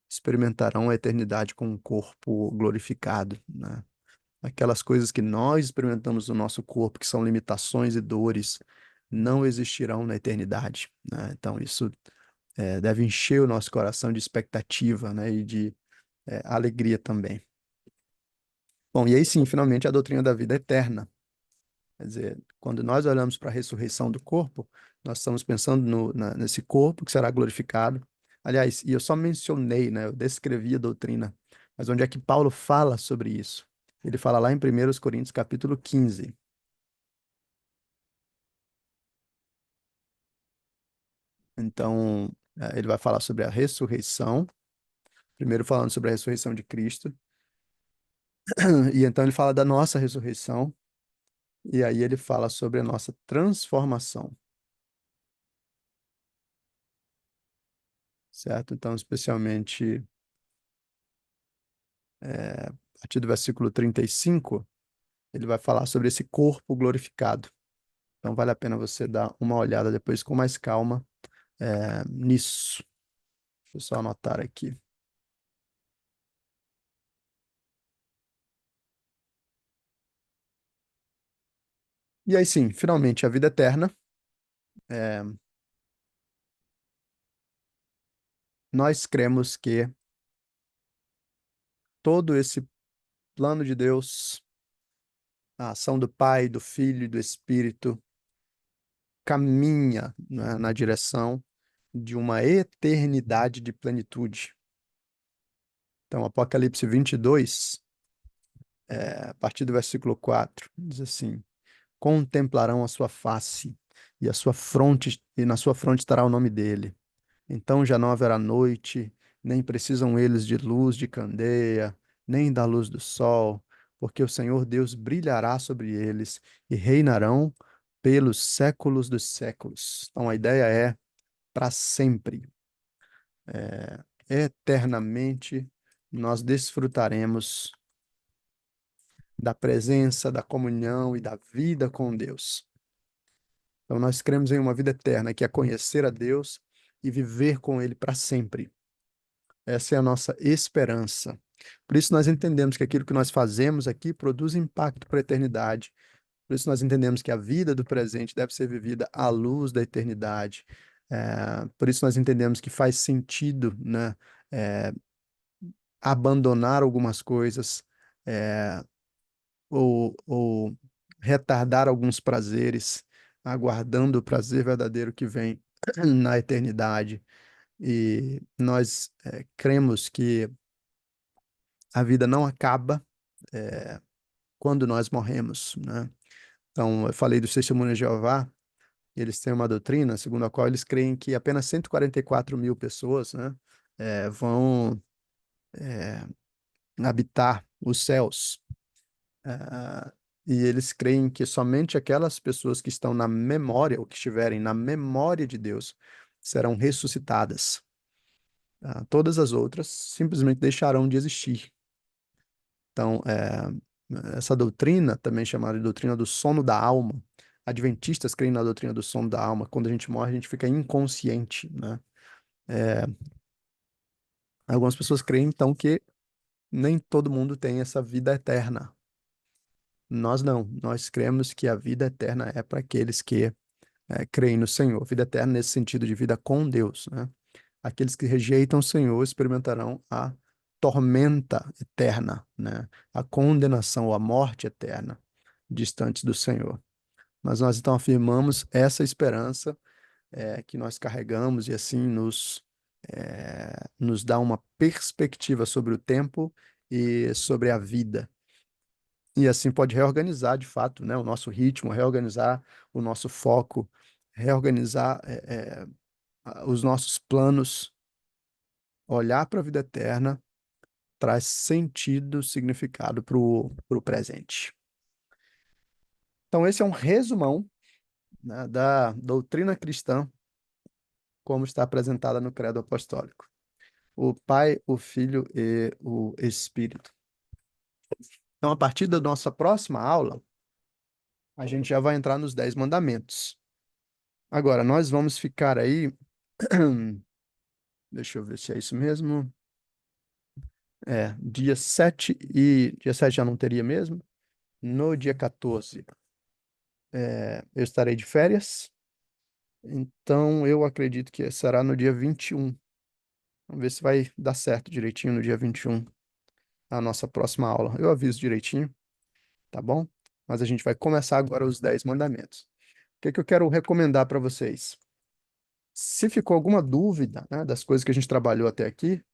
experimentarão a eternidade com um corpo glorificado, né? Aquelas coisas que nós experimentamos no nosso corpo, que são limitações e dores, não existirão na eternidade, né? Então, isso deve encher o nosso coração de expectativa, né? E de alegria também. Bom, e aí sim, finalmente, a doutrina da vida eterna. Quer dizer, quando nós olhamos para a ressurreição do corpo, nós estamos pensando nesse corpo que será glorificado. Aliás, e eu só mencionei, né? Eu descrevi a doutrina, mas onde é que Paulo fala sobre isso? Ele fala lá em 1 Coríntios capítulo 15. Então, ele vai falar sobre a ressurreição, primeiro falando sobre a ressurreição de Cristo, e então ele fala da nossa ressurreição, e aí ele fala sobre a nossa transformação, certo? Então, especialmente a partir do versículo 35, ele vai falar sobre esse corpo glorificado. Então, vale a pena você dar uma olhada depois com mais calma nisso. Deixa eu só anotar aqui. E aí sim, finalmente, a vida eterna. É, nós cremos que todo esse plano de Deus, a ação do Pai, do Filho e do Espírito, caminha, né, na direção de uma eternidade de plenitude. Então, Apocalipse 22, a partir do versículo 4, diz assim: contemplarão a sua face, e a sua fronte, e na sua fronte estará o nome dele. Então já não haverá noite, nem precisam eles de luz de candeia, nem da luz do sol, porque o Senhor Deus brilhará sobre eles e reinarão pelos séculos dos séculos. Então a ideia é para sempre, eternamente nós desfrutaremos da presença, da comunhão e da vida com Deus. Então nós cremos em uma vida eterna, que é conhecer a Deus e viver com Ele para sempre. Essa é a nossa esperança. Por isso nós entendemos que aquilo que nós fazemos aqui produz impacto para a eternidade. Por isso nós entendemos que a vida do presente deve ser vivida à luz da eternidade. Por isso nós entendemos que faz sentido, né, é, abandonar algumas coisas, é, ou retardar alguns prazeres, aguardando o prazer verdadeiro que vem na eternidade. E nós cremos que a vida não acaba quando nós morremos, né? Então, eu falei dos Testemunhas de Jeová, eles têm uma doutrina segundo a qual eles creem que apenas 144 mil pessoas, né, vão habitar os céus. Ah, e eles creem que somente aquelas pessoas que estão na memória, ou que estiverem na memória de Deus, serão ressuscitadas. Todas as outras simplesmente deixarão de existir. Então, essa doutrina, também chamada de doutrina do sono da alma, adventistas creem na doutrina do sono da alma. Quando a gente morre, a gente fica inconsciente, né? Algumas pessoas creem, então, que nem todo mundo tem essa vida eterna. Nós não. Nós cremos que a vida eterna é para aqueles que creem no Senhor. Vida eterna nesse sentido de vida com Deus, né? Aqueles que rejeitam o Senhor experimentarão a tormenta eterna, né? A condenação ou a morte eterna, distantes do Senhor. Mas nós então afirmamos essa esperança que nós carregamos e assim nos dá uma perspectiva sobre o tempo e sobre a vida. E assim pode reorganizar, de fato, né, o nosso ritmo, reorganizar o nosso foco, reorganizar os nossos planos, olhar para a vida eterna traz sentido, significado para o presente. Então, esse é um resumão, né, da doutrina cristã, como está apresentada no Credo Apostólico. O Pai, o Filho e o Espírito. Então, a partir da nossa próxima aula, a gente já vai entrar nos 10 mandamentos. Agora, nós vamos ficar aí. Deixa eu ver se é isso mesmo. Dia 7 e. Dia 7 já não teria mesmo. No dia 14, eu estarei de férias. Então, eu acredito que será no dia 21. Vamos ver se vai dar certo direitinho no dia 21, a nossa próxima aula. Eu aviso direitinho, tá bom? Mas a gente vai começar agora os 10 mandamentos. O que que eu quero recomendar para vocês? Se ficou alguma dúvida, né, das coisas que a gente trabalhou até aqui,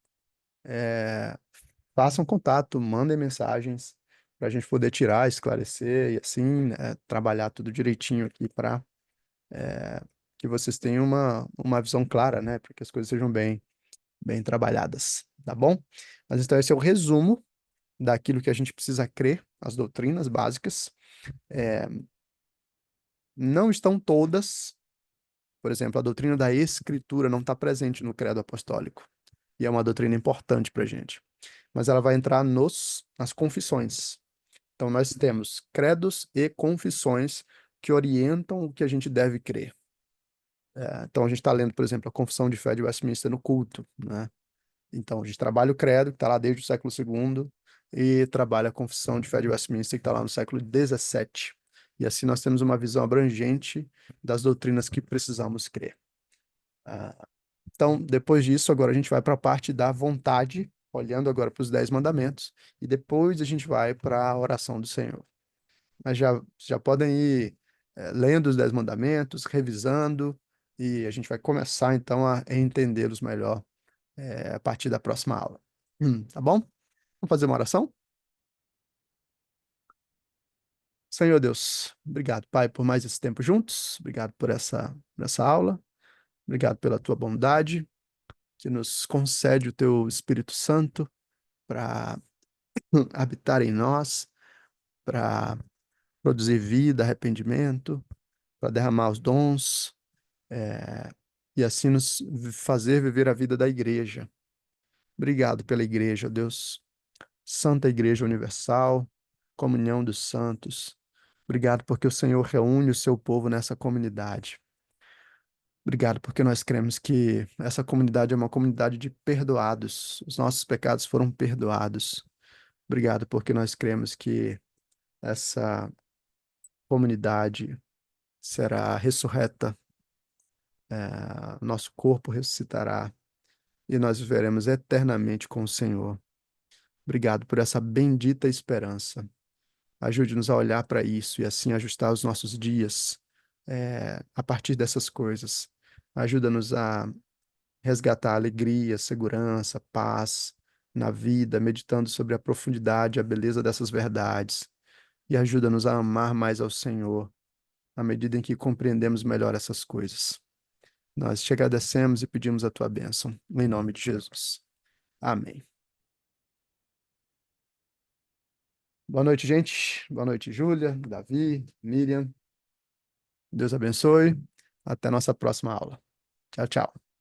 façam contato, mandem mensagens para a gente poder tirar, esclarecer e assim, né, trabalhar tudo direitinho aqui para que vocês tenham uma visão clara, né, para que as coisas sejam bem trabalhadas, tá bom? Mas então esse é o resumo daquilo que a gente precisa crer, as doutrinas básicas. É, não estão todas, por exemplo, a doutrina da Escritura não está presente no Credo Apostólico, e é uma doutrina importante para a gente, mas ela vai entrar nas confissões. Então, nós temos credos e confissões que orientam o que a gente deve crer. Então, a gente está lendo, por exemplo, a Confissão de Fé de Westminster no culto, né? Então, a gente trabalha o credo, que está lá desde o século II, e trabalha a Confissão de Fé de Westminster, que está lá no século XVII. E assim nós temos uma visão abrangente das doutrinas que precisamos crer. Então, depois disso, agora a gente vai para a parte da vontade, olhando agora para os 10 mandamentos, e depois a gente vai para a oração do Senhor. Mas já podem ir lendo os 10 mandamentos, revisando, e a gente vai começar então a entendê-los melhor a partir da próxima aula. Tá bom? Vamos fazer uma oração? Senhor Deus, obrigado, Pai, por mais esse tempo juntos, obrigado por essa aula, obrigado pela tua bondade, que nos concede o teu Espírito Santo para habitar em nós, para produzir vida, arrependimento, para derramar os dons, eh, e assim nos fazer viver a vida da igreja. Obrigado pela igreja, Deus. Santa Igreja Universal, comunhão dos santos. Obrigado porque o Senhor reúne o seu povo nessa comunidade. Obrigado porque nós cremos que essa comunidade é uma comunidade de perdoados. Os nossos pecados foram perdoados. Obrigado porque nós cremos que essa comunidade será ressurreta, nosso corpo ressuscitará e nós viveremos eternamente com o Senhor. Obrigado por essa bendita esperança. Ajude-nos a olhar para isso e assim ajustar os nossos dias, a partir dessas coisas. Ajuda-nos a resgatar alegria, segurança, paz na vida, meditando sobre a profundidade e a beleza dessas verdades. E ajuda-nos a amar mais ao Senhor, à medida em que compreendemos melhor essas coisas. Nós te agradecemos e pedimos a tua bênção, em nome de Jesus. Amém. Boa noite, gente. Boa noite, Júlia, Davi, Miriam. Deus abençoe. Até nossa próxima aula. Tchau, tchau.